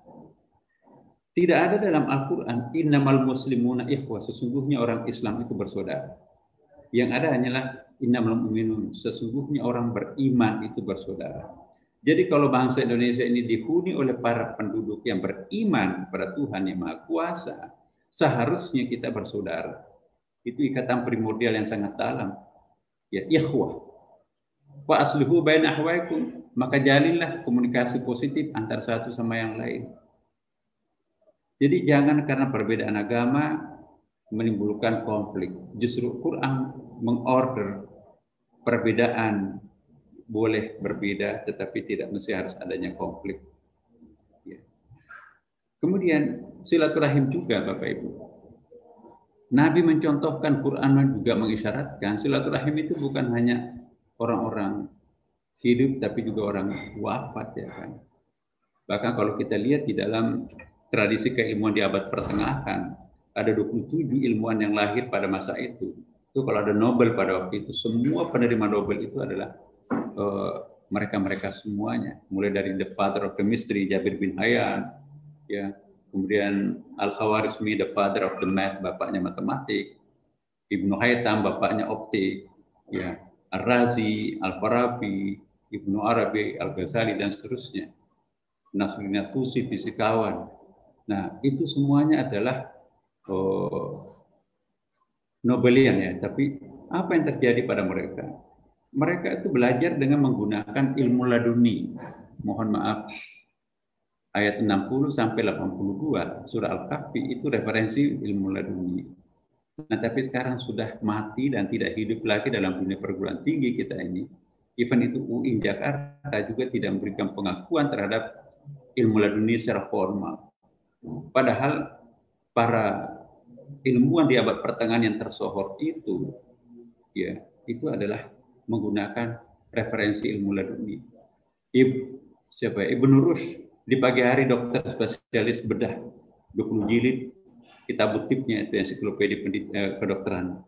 G: tidak ada dalam Al-Quran innamal muslimuna ikhwah, sesungguhnya orang Islam itu bersaudara. Yang ada hanyalah innamal mu'minun, sesungguhnya orang beriman itu bersaudara. Jadi kalau bangsa Indonesia ini dihuni oleh para penduduk yang beriman pada Tuhan yang Maha Kuasa, seharusnya kita bersaudara. Itu ikatan primordial yang sangat dalam. Ya, ikhwah. Wa aslihu baina ahwaikum, maka jalinlah komunikasi positif antara satu sama yang lain. Jadi jangan karena perbedaan agama menimbulkan konflik. Justru Quran mengorder perbedaan boleh berbeda, tetapi tidak mesti harus adanya konflik. Ya. Kemudian silaturahim juga, Bapak Ibu. Nabi mencontohkan, Quran juga mengisyaratkan silaturahim itu bukan hanya orang-orang hidup, tapi juga orang wafat, ya kan. Bahkan kalau kita lihat di dalam tradisi keilmuan di abad pertengahan, ada 27 ilmuwan yang lahir pada masa itu. Itu kalau ada Nobel pada waktu itu, semua penerima Nobel itu adalah mereka-mereka semuanya, mulai dari the father of chemistry Jabir bin Hayyan, ya, kemudian Al-Khawarizmi, the father of the math, bapaknya matematik, Ibnu Haytham, bapaknya optik, ya, Ar-Razi, Al-Farabi, Ibnu Arabi, Al-Ghazali, dan seterusnya. Nasruddin Tusi, fisikawan. Nah, itu semuanya adalah Nobelian, ya. Tapi apa yang terjadi pada mereka? Mereka itu belajar dengan menggunakan ilmu laduni. Mohon maaf, ayat 60 sampai 82 surah Al-Kahfi itu referensi ilmu laduni. Nah, tapi sekarang sudah mati dan tidak hidup lagi dalam dunia perguruan tinggi kita ini. Even itu UI Jakarta juga tidak memberikan pengakuan terhadap ilmu laduni secara formal. Padahal para ilmuwan di abad pertengahan yang tersohor itu, ya, itu adalah menggunakan referensi ilmu laduni. Ibnu Rushd di pagi hari dokter spesialis bedah 20 jilid kitab butipnya itu ensiklopedia kedokteran.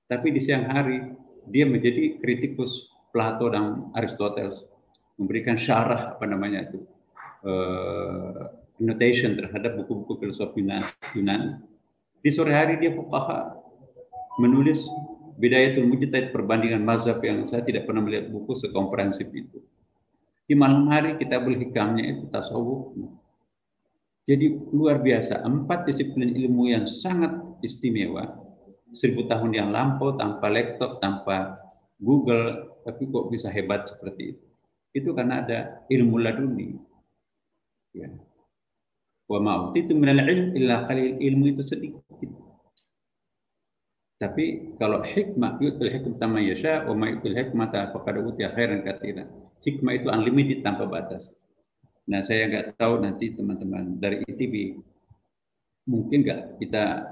G: Tapi di siang hari dia menjadi kritikus Plato dan Aristoteles, memberikan syarah apa namanya itu annotation terhadap buku-buku filosofi Yunani. Di sore hari dia fuqaha menulis Bidayatul Mujtahid, perbandingan mazhab, yang saya tidak pernah melihat buku sekomprehensif itu. Di malam hari Kitabul Hikamnya itu tasawuf. Jadi luar biasa, 4 disiplin ilmu yang sangat istimewa, 1000 tahun yang lampau, tanpa laptop, tanpa Google, tapi kok bisa hebat seperti itu. Itu karena ada ilmu laduni. Ya. Wa ma'utitu minal ilm illa qalil, ilmu itu sedikit. Tapi kalau hikmah, yu'til hikmata man yasha wa ma yu'til hikmata faqad utiya khairan katsiran. Hikmah itu unlimited, tanpa batas. Nah, saya nggak tahu nanti teman-teman dari ITB mungkin nggak kita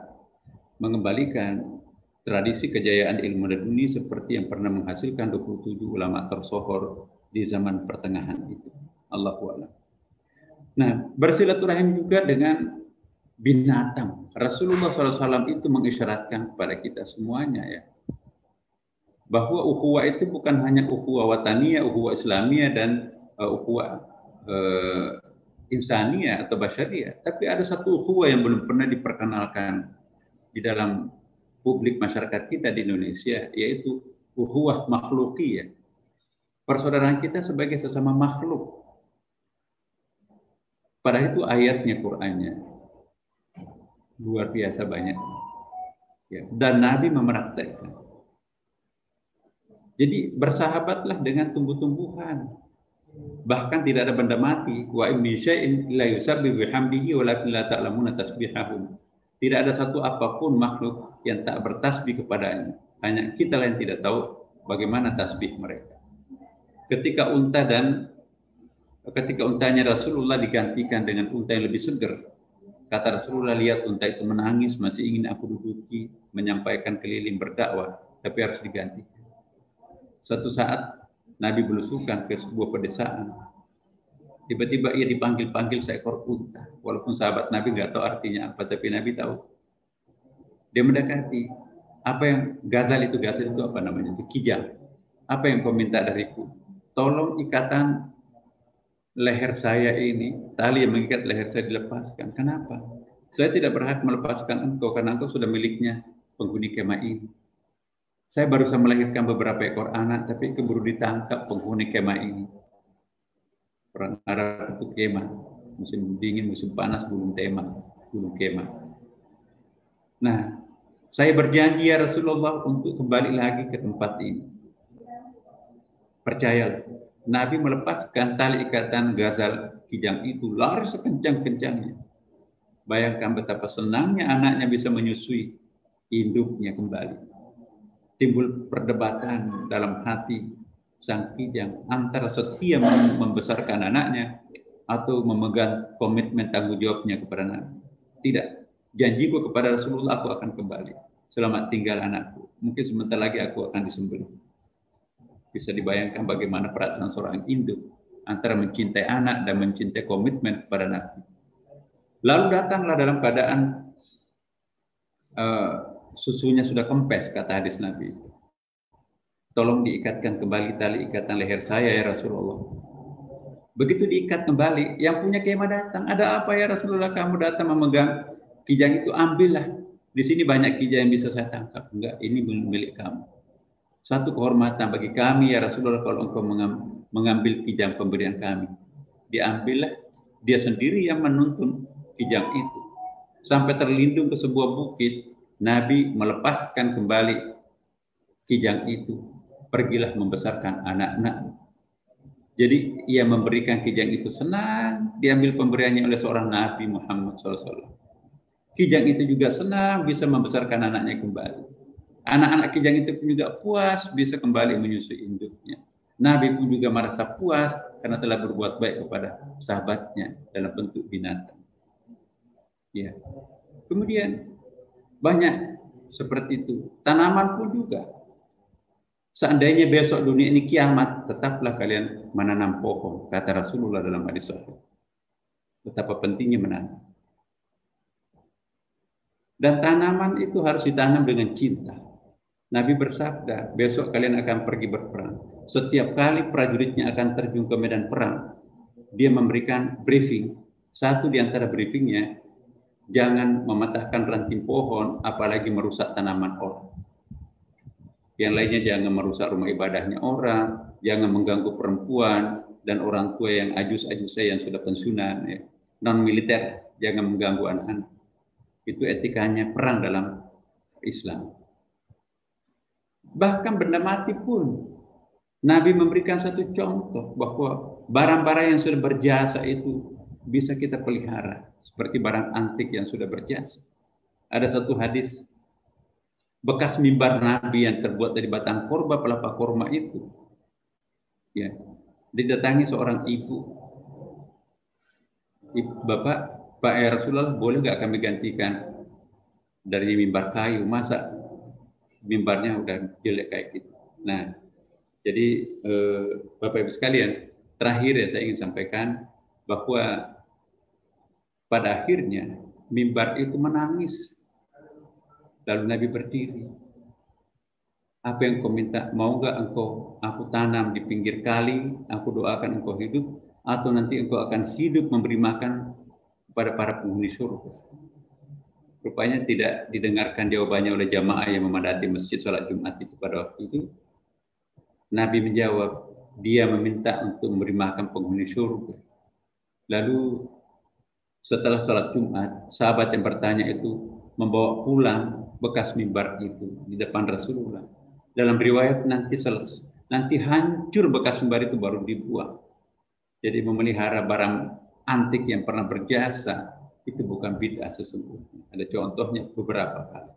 G: mengembalikan tradisi kejayaan ilmu laduni seperti yang pernah menghasilkan 27 ulama tersohor di zaman pertengahan itu. Allahu a'lam. Nah, bersilaturahim juga dengan binatang. Rasulullah SAW itu mengisyaratkan kepada kita semuanya, ya, bahwa ukhuwah itu bukan hanya ukhuwah wataniyah, ukhuwah islamiyah, dan ukhuwah insaniyah atau basyariyah, tapi ada satu ukhuwah yang belum pernah diperkenalkan di dalam publik masyarakat kita di Indonesia, yaitu ukhuwah makhlukiyah. Persaudaraan kita sebagai sesama makhluk. Padahal itu ayatnya, Qur'annya luar biasa banyak, ya, dan Nabi mempraktekkan. Jadi bersahabatlah dengan tumbuh-tumbuhan, bahkan tidak ada benda mati. Wa in min syai'in la yusabbihu bihamdihi walakin la ta'lamuna tasbihahum. Tidak ada satu apapun makhluk yang tak bertasbih kepadanya, hanya kita yang tidak tahu bagaimana tasbih mereka. Ketika untanya Rasulullah digantikan dengan unta yang lebih seger, kata Rasulullah, lihat unta itu menangis, masih ingin aku duduki, menyampaikan keliling berdakwah, tapi harus diganti. Suatu saat Nabi belusukan ke sebuah pedesaan. Tiba-tiba ia dipanggil-panggil seekor unta. Walaupun sahabat Nabi nggak tahu artinya apa, tapi Nabi tahu. Dia mendekati. Apa yang gazal itu apa namanya? Itu kijang. Apa yang kau minta dariku? Tolong ikatan leher saya ini, tali yang mengikat leher saya dilepaskan. Kenapa? Saya tidak berhak melepaskan engkau karena engkau sudah miliknya penghuni kemah ini. Saya baru saja melahirkan beberapa ekor anak, tapi keburu ditangkap penghuni kemah ini. Perang Arab itu kemah, musim dingin, musim panas, belum kemah. Nah, saya berjanji ya Rasulullah untuk kembali lagi ke tempat ini. Percayalah, Nabi melepaskan tali ikatan gazal kijang itu, lari sekencang-kencangnya. Bayangkan betapa senangnya anaknya bisa menyusui induknya kembali. Timbul perdebatan dalam hati sang kijang antara setia membesarkan anaknya atau memegang komitmen tanggung jawabnya kepada Nabi. Tidak, janjiku kepada Rasulullah, aku akan kembali. Selamat tinggal anakku, mungkin sebentar lagi aku akan disembelih. Bisa dibayangkan bagaimana perasaan seorang induk antara mencintai anak dan mencintai komitmen kepada Nabi. Lalu datanglah dalam keadaan susunya sudah kempes, kata hadis Nabi. Tolong diikatkan kembali tali ikatan leher saya ya Rasulullah. Begitu diikat kembali, yang punya kemah datang. Ada apa ya Rasulullah, kamu datang memegang kijang itu, ambillah. Di sini banyak kijang yang bisa saya tangkap. Enggak, ini milik kamu. Satu kehormatan bagi kami ya Rasulullah kalau engkau mengambil kijang pemberian kami. Diambillah, dia sendiri yang menuntun kijang itu. Sampai terlindung ke sebuah bukit, Nabi melepaskan kembali kijang itu. Pergilah membesarkan anak-anak. Jadi ia memberikan kijang itu senang, diambil pemberiannya oleh seorang Nabi Muhammad SAW. Kijang itu juga senang bisa membesarkan anaknya kembali. Anak-anak kijang itu pun juga puas bisa kembali menyusui induknya. Nabi pun juga merasa puas karena telah berbuat baik kepada sahabatnya dalam bentuk binatang. Ya. Kemudian banyak seperti itu. Tanaman pun juga. Seandainya besok dunia ini kiamat, tetaplah kalian menanam pohon, kata Rasulullah dalam hadis sahih. Betapa pentingnya menanam. Dan tanaman itu harus ditanam dengan cinta. Nabi bersabda, besok kalian akan pergi berperang. Setiap kali prajuritnya akan terjun ke medan perang, dia memberikan briefing. Satu di antara briefingnya, jangan mematahkan ranting pohon, apalagi merusak tanaman orang. Yang lainnya jangan merusak rumah ibadahnya orang, jangan mengganggu perempuan dan orang tua yang ajus-ajus yang sudah pensiunan, ya. Non-militer, jangan mengganggu anak-anak. Itu etikanya perang dalam Islam. Bahkan benda mati pun, Nabi memberikan satu contoh bahwa barang-barang yang sudah berjasa itu bisa kita pelihara, seperti barang antik yang sudah berjasa. Ada satu hadis, bekas mimbar Nabi yang terbuat dari batang korma, pelapa korma itu, ya, didatangi seorang ibu. Bapak, Pak Rasulullah, boleh nggak kami gantikan dari mimbar kayu? Masa mimbarnya udah jelek kayak gitu? Nah, jadi Bapak Ibu sekalian, terakhir ya saya ingin sampaikan bahwa pada akhirnya mimbar itu menangis. Lalu Nabi berdiri. Apa yang kau minta? Mau nggak engkau aku tanam di pinggir kali, aku doakan engkau hidup, atau nanti engkau akan hidup memberi makan kepada para penghuni surga? Rupanya tidak didengarkan jawabannya oleh jamaah yang memadati masjid sholat Jumat itu pada waktu itu. Nabi menjawab, dia meminta untuk memberi makan penghuni surga. Lalu setelah sholat Jumat, sahabat yang bertanya itu membawa pulang bekas mimbar itu di depan Rasulullah. Dalam riwayat nanti hancur bekas mimbar itu baru dibuang. Jadi memelihara barang antik yang pernah berjasa itu bukan bid'ah sesungguhnya. Ada contohnya beberapa kali.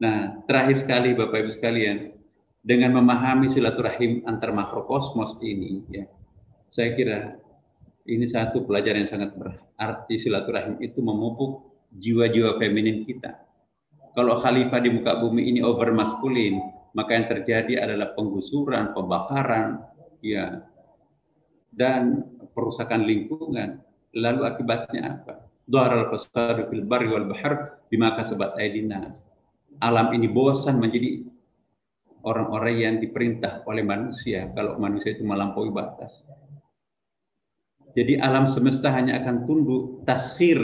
G: Nah, terakhir sekali Bapak Ibu sekalian, dengan memahami silaturahim antar makrokosmos ini, ya, saya kira ini satu pelajaran yang sangat berarti. Silaturahim itu memupuk jiwa-jiwa feminin kita. Kalau khalifah di muka bumi ini over maskulin, maka yang terjadi adalah penggusuran, pembakaran, ya, dan perusakan lingkungan. Lalu akibatnya apa? Dharal fasadu fil barri wal bahr bima kasabat aydin nas. Alam ini bosan menjadi orang-orang yang diperintah oleh manusia kalau manusia itu melampaui batas. Jadi alam semesta hanya akan tunduk taskhir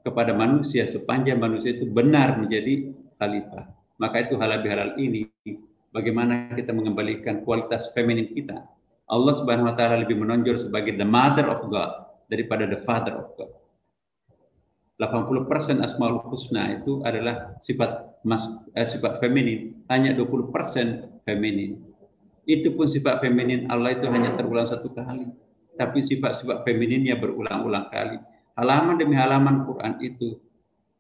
G: kepada manusia sepanjang manusia itu benar menjadi khalifah. Maka itu halal ini, bagaimana kita mengembalikan kualitas feminin kita. Allah Subhanahu wa taala lebih menonjol sebagai the mother of God daripada the father of God. 80% Asmaul Husna itu adalah sifat feminin, hanya 20% feminin. Itu pun sifat feminin Allah itu hanya terulang satu kali, tapi sifat-sifat femininnya berulang-ulang kali. Halaman demi halaman Quran itu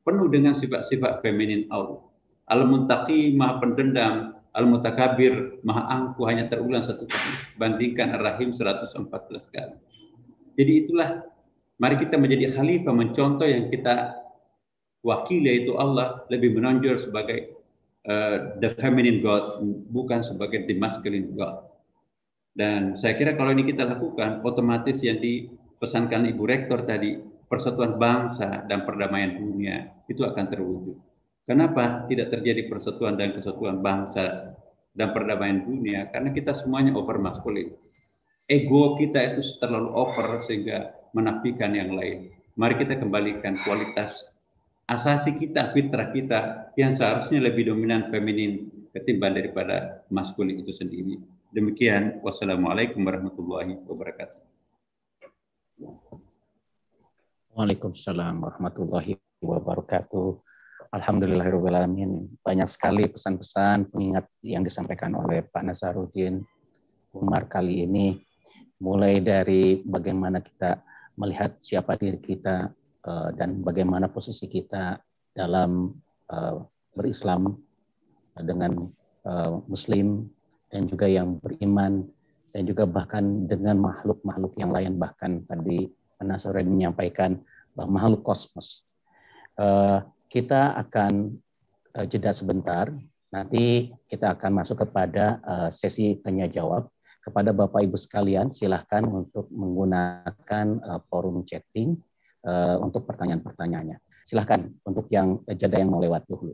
G: penuh dengan sifat-sifat feminin Allah. Al-Muntaqi maha pendendam, Al-Mutakabir maha angkuh hanya terulang satu kali. Bandingkan Ar-Rahim 114 kali. Jadi itulah, mari kita menjadi khalifah, mencontoh yang kita wakili, yaitu Allah lebih menonjol sebagai the feminine God, bukan sebagai the masculine God. Dan saya kira kalau ini kita lakukan, otomatis yang dipesankan Ibu Rektor tadi, persatuan bangsa dan perdamaian dunia itu akan terwujud. Kenapa tidak terjadi persatuan dan kesatuan bangsa dan perdamaian dunia? Karena kita semuanya over maskulin. Ego kita itu terlalu over sehingga menafikan yang lain. Mari kita kembalikan kualitas asasi kita, fitrah kita yang seharusnya lebih dominan feminin ketimbang daripada maskulin itu sendiri. Demikian, wassalamualaikum warahmatullahi wabarakatuh.
F: Waalaikumsalam warahmatullahi wabarakatuh. Alhamdulillahirrahmanirrahim. Banyak sekali pesan-pesan pengingat yang disampaikan oleh Pak Nasaruddin Umar kali ini, mulai dari bagaimana kita melihat siapa diri kita dan bagaimana posisi kita dalam berislam dengan Muslim dan juga yang beriman, dan juga bahkan dengan makhluk-makhluk yang lain. Bahkan tadi Pak Nasaruddin menyampaikan bahwa makhluk kosmos. Kita akan jeda sebentar, nanti kita akan masuk kepada sesi tanya jawab. Kepada Bapak Ibu sekalian, silahkan untuk menggunakan forum chatting untuk pertanyaan-pertanyaannya. Silahkan untuk yang jeda yang mau lewat dulu.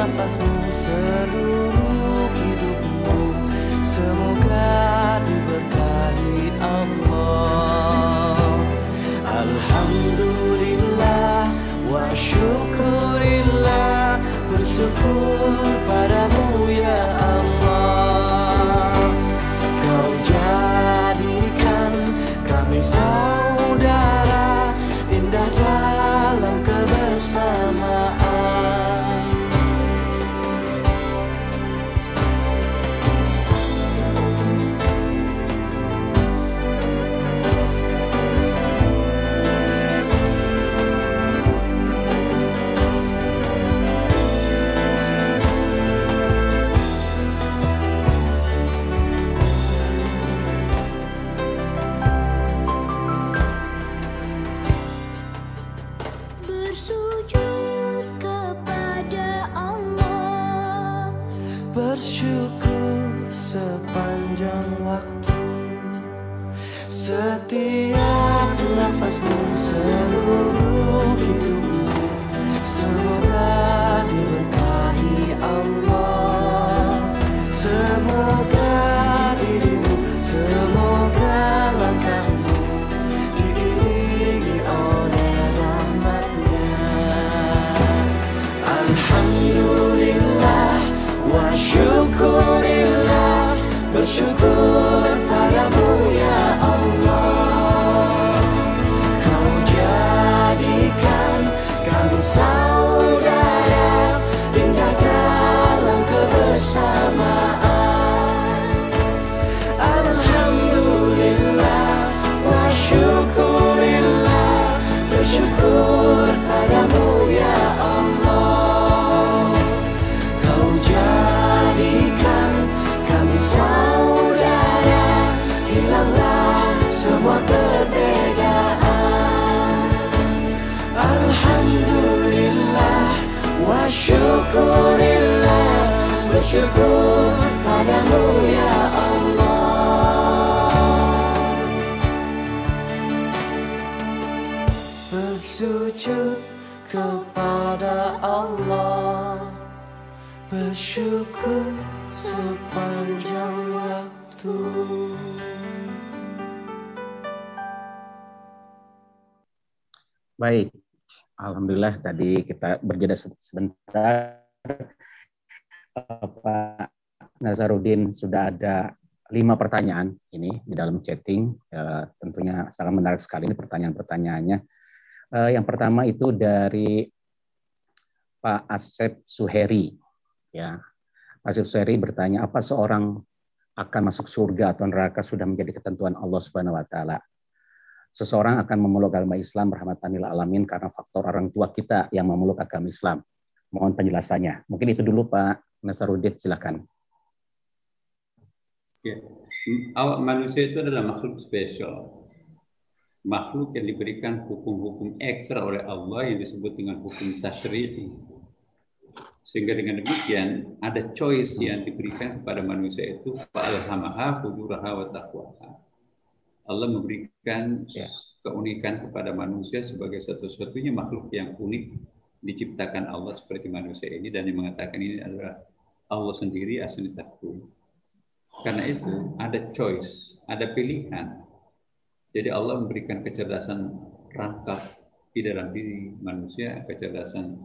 B: nafasmu seluruh hidupmu. Semoga diberkahi Allah. Alhamdulillah wa syukurillah, bersyukur padamu ya Allah. Kau jadikan kami saudara, indah dalam kebersamaan. Bersyukur sepanjang waktu, setiap nafasmu seluruh hidupmu. Semoga diberkahi Allah. Semoga dirimu, semoga langkahmu diiringi oleh rahmatnya. Alhamdulillah wa syukurillah, bersyukur padamu ya Allah. Kau jadikan kami saudara, indah dalam kebersamaan. Alhamdulillah wa syukurillah, bersyukur padamu ya Allah. Kau jadikan kami saudara, hilanglah semua perbedaan. Alhamdulillah wa syukurillah, bersyukur padamu ya Allah. Bersujud kepada Allah, bersyukur sepanjang waktu.
F: Baik, alhamdulillah tadi kita berjeda sebentar. Pak Nasaruddin sudah ada 5 pertanyaan ini di dalam chatting. Tentunya sangat menarik sekali ini pertanyaan-pertanyaannya. Yang pertama itu dari Pak Asep Suheri. Ya, Asep Suheri bertanya, apa seorang akan masuk surga atau neraka sudah menjadi ketentuan Allah Subhanahu wa taala? Seseorang akan memeluk agama Islam rahmatan lil alamin karena faktor orang tua kita yang memeluk agama Islam. Mohon penjelasannya. Mungkin itu dulu Pak Nasaruddin, silakan.
G: Ya. Awak manusia itu adalah makhluk spesial. Makhluk yang diberikan hukum-hukum ekstra oleh Allah yang disebut dengan hukum tasyri'i. Sehingga dengan demikian ada choice yang diberikan kepada manusia itu fa'alhamaha fujuraha wa taqwaha. Allah memberikan keunikan kepada manusia sebagai satu-satunya makhluk yang unik diciptakan Allah seperti manusia ini, dan yang mengatakan ini adalah Allah sendiri asli takwa. Karena itu ada choice, ada pilihan. Jadi Allah memberikan kecerdasan rangkap di dalam diri manusia, kecerdasan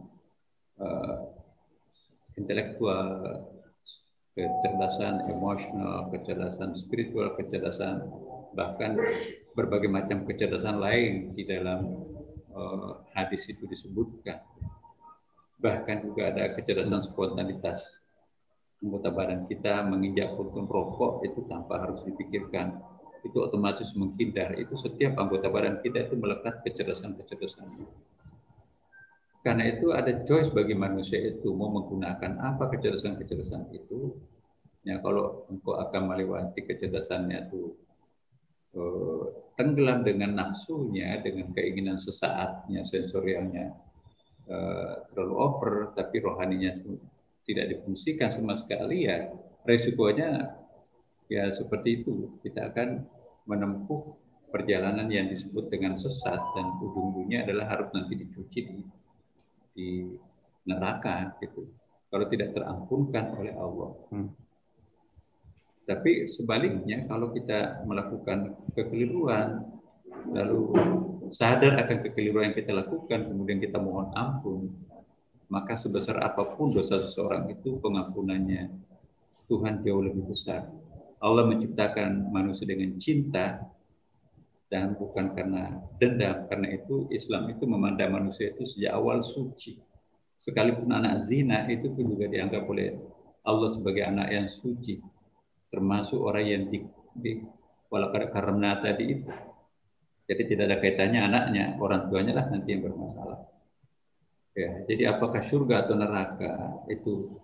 G: intelektual, kecerdasan emosional, kecerdasan spiritual, kecerdasan bahkan berbagai macam kecerdasan lain di dalam hadis itu disebutkan. Bahkan juga ada kecerdasan spontanitas. Anggota badan kita menginjak puntung rokok itu tanpa harus dipikirkan, itu otomatis menghindar. Itu setiap anggota badan kita itu melekat kecerdasan-kecerdasan. Karena itu ada choice bagi manusia itu mau menggunakan apa kecerdasan-kecerdasan itu. Ya, kalau engkau akan melewati kecerdasannya itu tenggelam dengan nafsunya, dengan keinginan sesaatnya, sensorialnya terlalu over, tapi rohaninya tidak difungsikan sama sekali, ya resikonya ya seperti itu. Kita akan menempuh perjalanan yang disebut dengan sesat, dan ujung-ujungnya adalah harus nanti dicuci di neraka gitu. kalau tidak terampunkan oleh Allah. Tapi sebaliknya, kalau kita melakukan kekeliruan, lalu sadar akan kekeliruan yang kita lakukan, kemudian kita mohon ampun, maka sebesar apapun dosa seseorang itu, pengampunannya Tuhan jauh lebih besar. Allah menciptakan manusia dengan cinta dan bukan karena dendam. Karena itu Islam itu memandang manusia itu sejak awal suci. Sekalipun anak zina itu pun juga dianggap oleh Allah sebagai anak yang suci. Termasuk orang yang karena tadi itu. Jadi tidak ada kaitannya anaknya, orang tuanya lah nanti yang bermasalah. Ya, jadi apakah surga atau neraka itu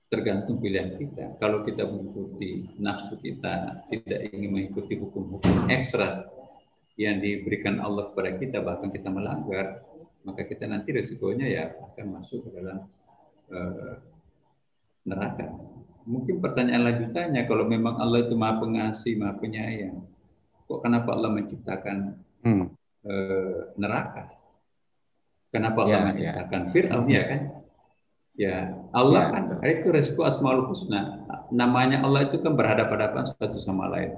G: tergantung pilihan kita. Kalau kita mengikuti nafsu kita, tidak ingin mengikuti hukum-hukum ekstra yang diberikan Allah kepada kita, bahkan kita melanggar, maka kita nanti resikonya ya akan masuk ke dalam neraka. Mungkin pertanyaan lanjutannya, kalau memang Allah itu Maha Pengasih, Maha Penyayang, kok kenapa Allah menciptakan neraka? Kenapa Allah menciptakan Fir'aun, ya kan? Ya, Allah kan itu resiko Asmaul Husna. Namanya Allah itu kan berhadapan-hadapan satu sama lain.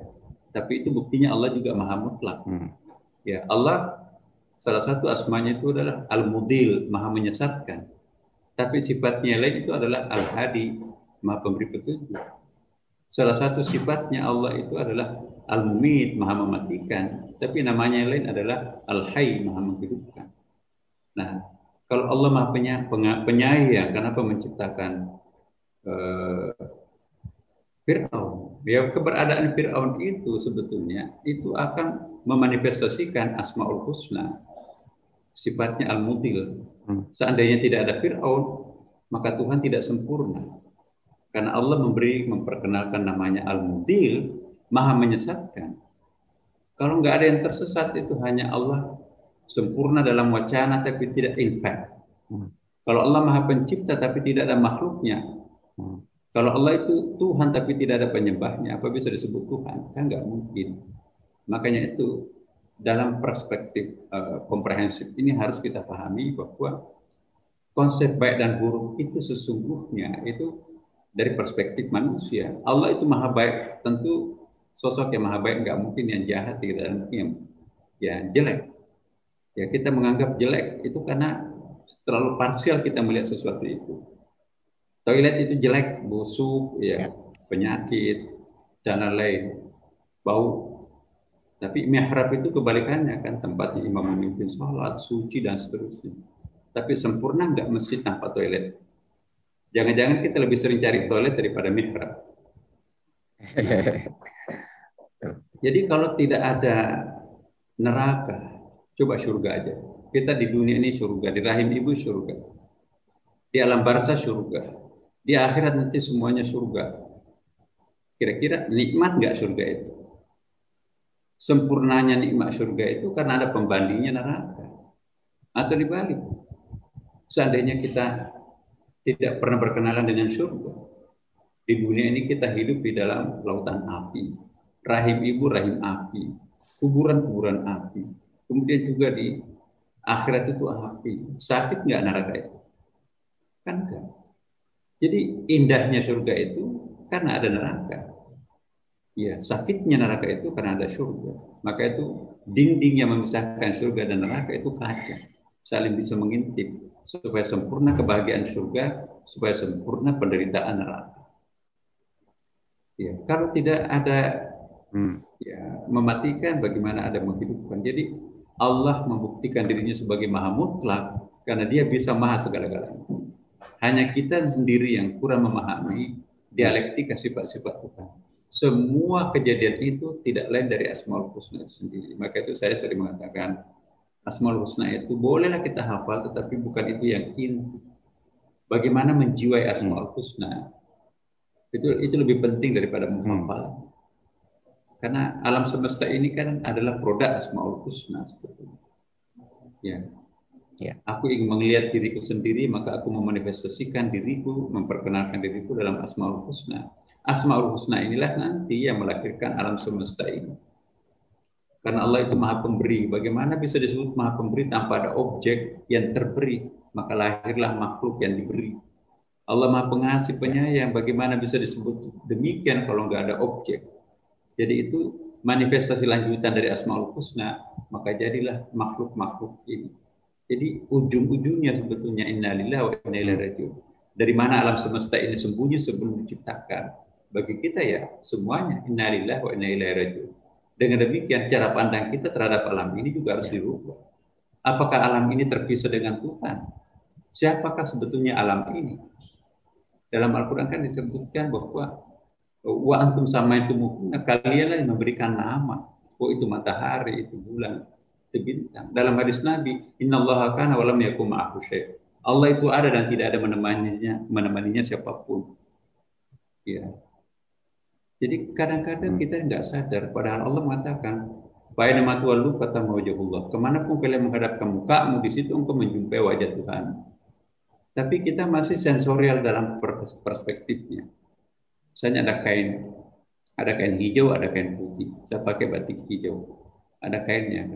G: Tapi itu buktinya Allah juga Maha Mutlak. Ya, Allah salah satu asmanya itu adalah Al-Mudil, Maha menyesatkan. Tapi sifatnya lain itu adalah Al-Hadi, Maha pemberi petunjuk. Salah satu sifatnya Allah itu adalah Al-Mumit, Maha mematikan. Tapi namanya yang lain adalah Al-Hayy, Maha menghidupkan. Nah, kalau Allah Maha penyayang, kenapa menciptakan Fir'aun? Ya, keberadaan Fir'aun itu sebetulnya itu akan memanifestasikan Asmaul Husna. Sifatnya Al-Mudil. Seandainya tidak ada Fir'aun, maka Tuhan tidak sempurna. Karena Allah memperkenalkan namanya Al-Mudil, Maha menyesatkan. Kalau nggak ada yang tersesat, itu hanya Allah sempurna dalam wacana tapi tidak in fact. Kalau Allah Maha Pencipta tapi tidak ada makhluknya. Kalau Allah itu Tuhan tapi tidak ada penyembahnya, apa bisa disebut Tuhan? Kan nggak mungkin. Makanya itu dalam perspektif komprehensif ini harus kita pahami bahwa konsep baik dan buruk itu sesungguhnya itu dari perspektif manusia. Allah itu Maha baik, tentu sosok yang Maha baik nggak mungkin yang jahat, tidak mungkin yang jelek. Ya, kita menganggap jelek itu karena terlalu parsial kita melihat sesuatu itu. Toilet itu jelek, busuk, ya, penyakit, dan lain-lain, bau. Tapi mihrab itu kebalikannya kan, tempatnya imam memimpin sholat, suci dan seterusnya. Tapi sempurna nggak masjid tanpa toilet. Jangan-jangan kita lebih sering cari toilet daripada mihrab. Nah, jadi kalau tidak ada neraka, coba surga aja. Kita di dunia ini surga, di rahim ibu surga, di alam barzah surga, di akhirat nanti semuanya surga. Kira-kira nikmat nggak surga itu? Sempurnanya nikmat surga itu karena ada pembandingnya neraka. Atau dibalik, seandainya kita tidak pernah berkenalan dengan surga, di dunia ini kita hidup di dalam lautan api, rahim ibu rahim api, kuburan-kuburan api, kemudian juga di akhirat itu api. Sakit nggak neraka itu? Kan enggak. Jadi indahnya surga itu karena ada neraka. Ya, sakitnya neraka itu karena ada surga. Maka itu dinding yang memisahkan surga dan neraka itu kaca, saling bisa mengintip supaya sempurna kebahagiaan surga, supaya sempurna penderitaan neraka. Ya, kalau tidak ada ya, mematikan, bagaimana ada menghidupkan? Jadi Allah membuktikan dirinya sebagai Maha Mutlak karena Dia bisa Maha segala-galanya. Hanya kita sendiri yang kurang memahami dialektika sifat-sifat Tuhan. Semua kejadian itu tidak lain dari Asmaul Husna itu sendiri. Maka itu saya sering mengatakan Asmaul Husna itu bolehlah kita hafal, tetapi bukan itu yang inti. Bagaimana menjiwai Asmaul Husna itu lebih penting daripada menghafal. Karena alam semesta ini kan adalah produk Asmaul Husna sebetulnya. Ya. Aku ingin melihat diriku sendiri, maka aku memanifestasikan diriku, memperkenalkan diriku dalam Asmaul Husna. Asmaul Husna inilah nanti yang melahirkan alam semesta ini. Karena Allah itu Maha Pemberi. Bagaimana bisa disebut Maha Pemberi tanpa ada objek yang terberi? Maka lahirlah makhluk yang diberi. Allah Maha Pengasih Penyayang. Bagaimana bisa disebut demikian kalau nggak ada objek? Jadi itu manifestasi lanjutan dari Asmaul Husna, maka jadilah makhluk-makhluk ini. Jadi ujung-ujungnya sebetulnya innalillahi wa inna ilaihi raji'un. Dari mana alam semesta ini sembunyi sebelum diciptakan? Bagi kita ya semuanya innalillahi wa inna ilaihi raji'un. Dengan demikian cara pandang kita terhadap alam ini juga harus dirubah. Apakah alam ini terpisah dengan Tuhan? Siapakah sebetulnya alam ini? Dalam Al-Quran kan disebutkan bahwa wa antum samaitumuhunna, kalianlah yang memberikan nama. Oh itu matahari, itu bulan, itu bintang. Dalam hadis Nabi, innallaha kana wa lam yakun ma'ahu syai'. Allah itu ada dan tidak ada menemaninya siapapun. Ya. Jadi kadang-kadang kita nggak sadar, padahal Allah mengatakan, "Bainama tuwallu fatamma wajhullah." Kemanapun kalian menghadapkan mukamu, di situ engkau menjumpai wajah Tuhan. Tapi kita masih sensorial dalam perspektifnya. Misalnya ada kain hijau, ada kain putih. Saya pakai batik hijau, ada kainnya.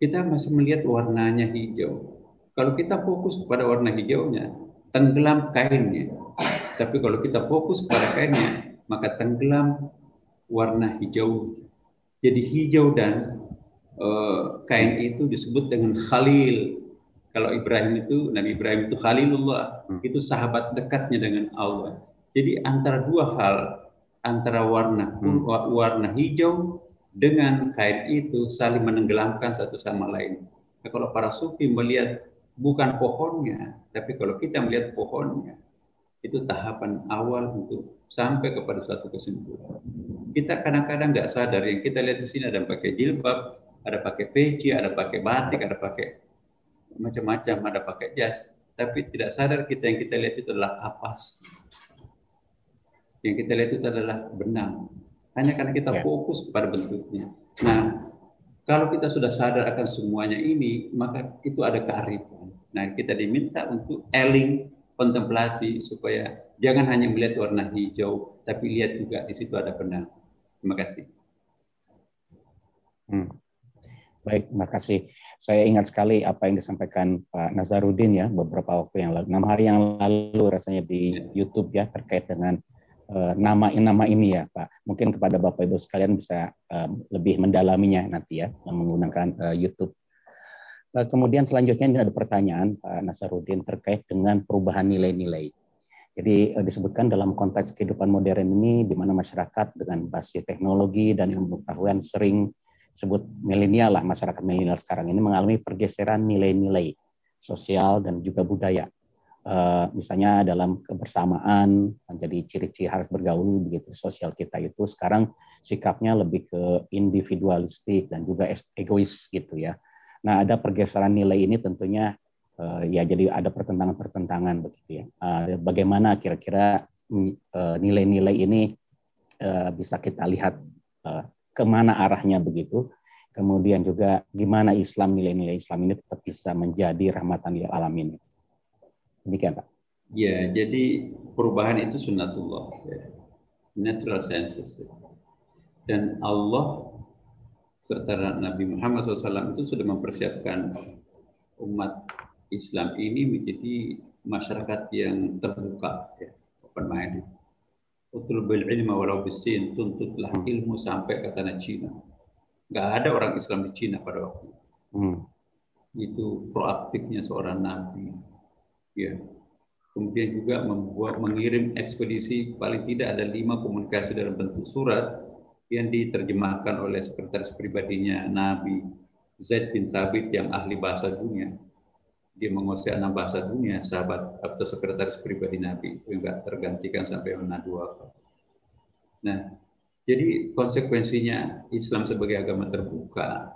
G: Kita masih melihat warnanya hijau. Kalau kita fokus pada warna hijaunya, tenggelam kainnya. Tapi kalau kita fokus pada kainnya, maka tenggelam warna hijau. Jadi hijau dan kain itu disebut dengan Khalil. Kalau Ibrahim itu, Nabi Ibrahim itu Khalilullah, itu sahabat dekatnya dengan Allah. Jadi antara dua hal, antara warna hijau dengan kain itu saling menenggelamkan satu sama lain. Nah, kalau para sufi melihat bukan pohonnya, tapi kalau kita melihat pohonnya, itu tahapan awal untuk sampai kepada suatu kesimpulan. Kita kadang-kadang nggak sadar, yang kita lihat di sini ada pakai jilbab, ada pakai peci, ada pakai batik, ada pakai macam-macam, ada pakai jas, tapi tidak sadar kita yang kita lihat itu adalah kapas. Yang kita lihat itu adalah benang. Hanya karena kita fokus pada bentuknya. Nah, kalau kita sudah sadar akan semuanya ini, maka itu ada kearifan. Nah, kita diminta untuk eling, kontemplasi, supaya jangan hanya melihat warna hijau, tapi lihat juga di situ ada benang. Terima kasih.
F: Baik, terima kasih. Saya ingat sekali apa yang disampaikan Pak Nazarudin ya beberapa waktu yang lalu, 6 hari yang lalu rasanya di YouTube ya, terkait dengan nama ini ya Pak. Mungkin kepada Bapak Ibu sekalian bisa lebih mendalaminya nanti ya, menggunakan YouTube. Kemudian selanjutnya ini ada pertanyaan Pak Nazarudin terkait dengan perubahan nilai-nilai. Jadi disebutkan dalam konteks kehidupan modern ini di mana masyarakat dengan basis teknologi dan ilmu pengetahuan sering sebut milenial lah, masyarakat milenial sekarang ini mengalami pergeseran nilai-nilai sosial dan juga budaya. Misalnya dalam kebersamaan menjadi ciri-ciri harus bergaul begitu sosial kita itu sekarang sikapnya lebih ke individualistik dan juga egois gitu ya. Nah ada pergeseran nilai ini tentunya ya jadi ada pertentangan-pertentangan begitu ya. Bagaimana kira-kira nilai-nilai ini bisa kita lihat kemana arahnya begitu. Kemudian juga gimana Islam, nilai-nilai Islam ini tetap bisa menjadi rahmatan lil alamin. Demikian Pak.
G: Ya, jadi perubahan itu sunnatullah, ya. Natural sciences. Dan Allah serta Nabi Muhammad SAW itu sudah mempersiapkan umat Islam ini menjadi masyarakat yang terbuka, ya, open-minded. Utlubul ilma walau bisin, tuntutlah ilmu sampai ke tanah Cina. Nggak ada orang Islam di Cina pada waktu itu. Itu proaktifnya seorang nabi. Ya. Kemudian juga mengirim ekspedisi, paling tidak ada 5 komunikasi dalam bentuk surat yang diterjemahkan oleh sekretaris pribadinya Nabi Zaid bin Thabit yang ahli bahasa dunia. Dia menguasai 6 bahasa dunia, sahabat atau sekretaris pribadi Nabi itu enggak tergantikan sampai mana 2. Nah, jadi konsekuensinya Islam sebagai agama terbuka,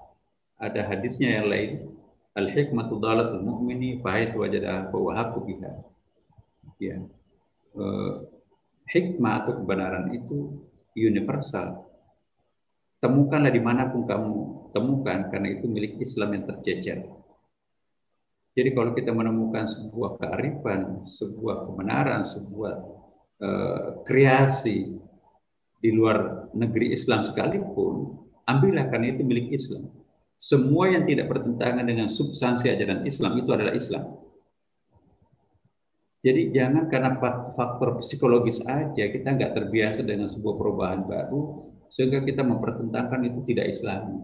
G: ada hadisnya yang lain, al-hikmatu dhalatul mu'mini fahaitu wajadaha wa haqqu biha. Ya. Hikmah atau kebenaran itu universal. Temukanlah dimanapun kamu temukan, karena itu milik Islam yang tercecer. Jadi kalau kita menemukan sebuah kearifan, sebuah kebenaran, sebuah kreasi di luar negeri Islam sekalipun, ambillah karena itu milik Islam. Semua yang tidak bertentangan dengan substansi ajaran Islam itu adalah Islam. Jadi jangan karena faktor psikologis aja kita nggak terbiasa dengan sebuah perubahan baru sehingga kita mempertentangkan itu tidak Islami.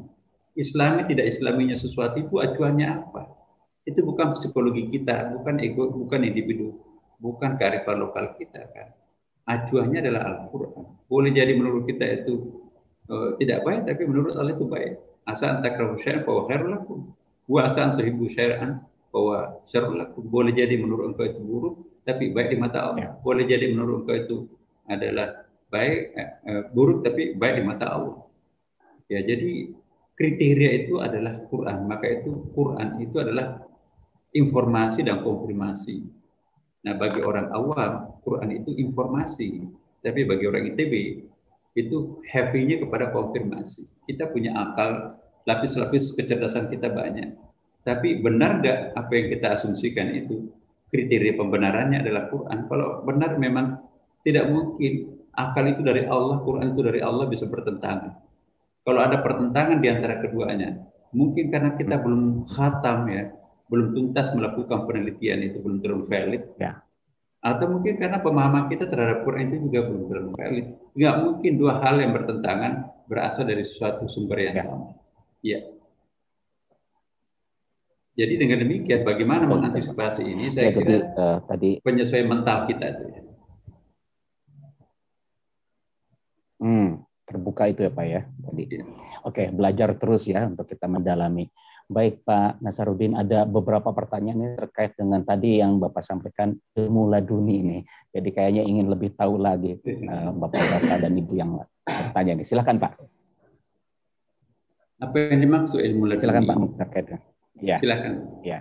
G: Islami tidak Islaminya sesuatu itu acuannya apa? Itu bukan psikologi kita, bukan ego, bukan individu, bukan kearifan lokal kita kan. Acuannya adalah Al-Quran. Boleh jadi menurut kita itu tidak baik, tapi menurut Allah itu baik. Asa antakrahu syai'an fa huwa khairul lakum. Wa asa an tuhibbu syai'an fa huwa syarrul lakum. Boleh jadi menurut engkau itu buruk, tapi baik di mata Allah. Boleh jadi menurut engkau itu adalah baik, buruk tapi baik di mata Allah. Ya, jadi kriteria itu adalah Quran. Maka itu Quran itu adalah informasi dan konfirmasi. Nah, bagi orang awam, Quran itu informasi. Tapi bagi orang ITB, itu heavy-nya kepada konfirmasi. Kita punya akal, lapis-lapis kecerdasan kita banyak. Tapi benar nggak apa yang kita asumsikan itu? Kriteria pembenarannya adalah Quran. Kalau benar memang tidak mungkin akal itu dari Allah, Quran itu dari Allah bisa bertentangan. Kalau ada pertentangan di antara keduanya, mungkin karena kita belum khatam ya, belum tuntas melakukan penelitian itu, belum terlalu valid.
F: Ya.
G: Atau mungkin karena pemahaman kita terhadap Quran itu juga belum terlalu valid. Nggak mungkin dua hal yang bertentangan berasal dari suatu sumber yang sama. Ya. Jadi dengan demikian bagaimana mengantisipasi ini? Saya kira
F: tadi
G: penyesuaian mental kita itu.
F: Terbuka itu ya Pak ya tadi. Oke, belajar terus ya untuk kita mendalami. Baik Pak Nasaruddin, ada beberapa pertanyaan yang terkait dengan tadi yang Bapak sampaikan ilmu laduni ini. Jadi kayaknya ingin lebih tahu lagi Bapak-bapak dan Ibu yang bertanya ini. Silakan Pak.
G: Apa yang dimaksud ilmu laduni?
F: Silakan Pak terkait. Ya.
G: Silakan.
F: Ya.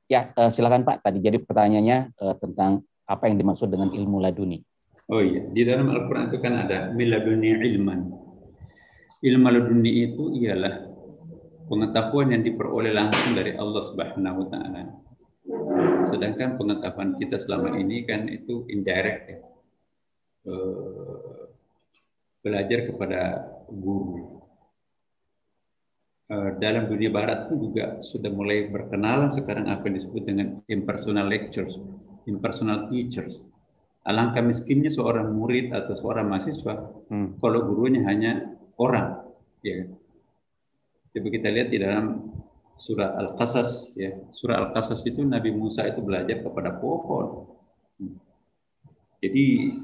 F: Ya, silakan Pak. Tadi jadi pertanyaannya tentang apa yang dimaksud dengan ilmu laduni.
G: Oh iya, di dalam Al-Quran itu kan ada miladuni ilman. Ilmu laduni itu ialah pengetahuan yang diperoleh langsung dari Allah Subhanahu wa taala. Sedangkan pengetahuan kita selama ini kan itu indirect ya. Belajar kepada guru. Dalam dunia barat pun juga sudah mulai berkenalan sekarang apa yang disebut dengan impersonal lectures, impersonal teachers. Alangkah miskinnya seorang murid atau seorang mahasiswa kalau gurunya hanya orang. Ya. Coba kita lihat di dalam surah Al-Qasas. Ya. Surah Al-Qasas itu Nabi Musa itu belajar kepada pohon. Jadi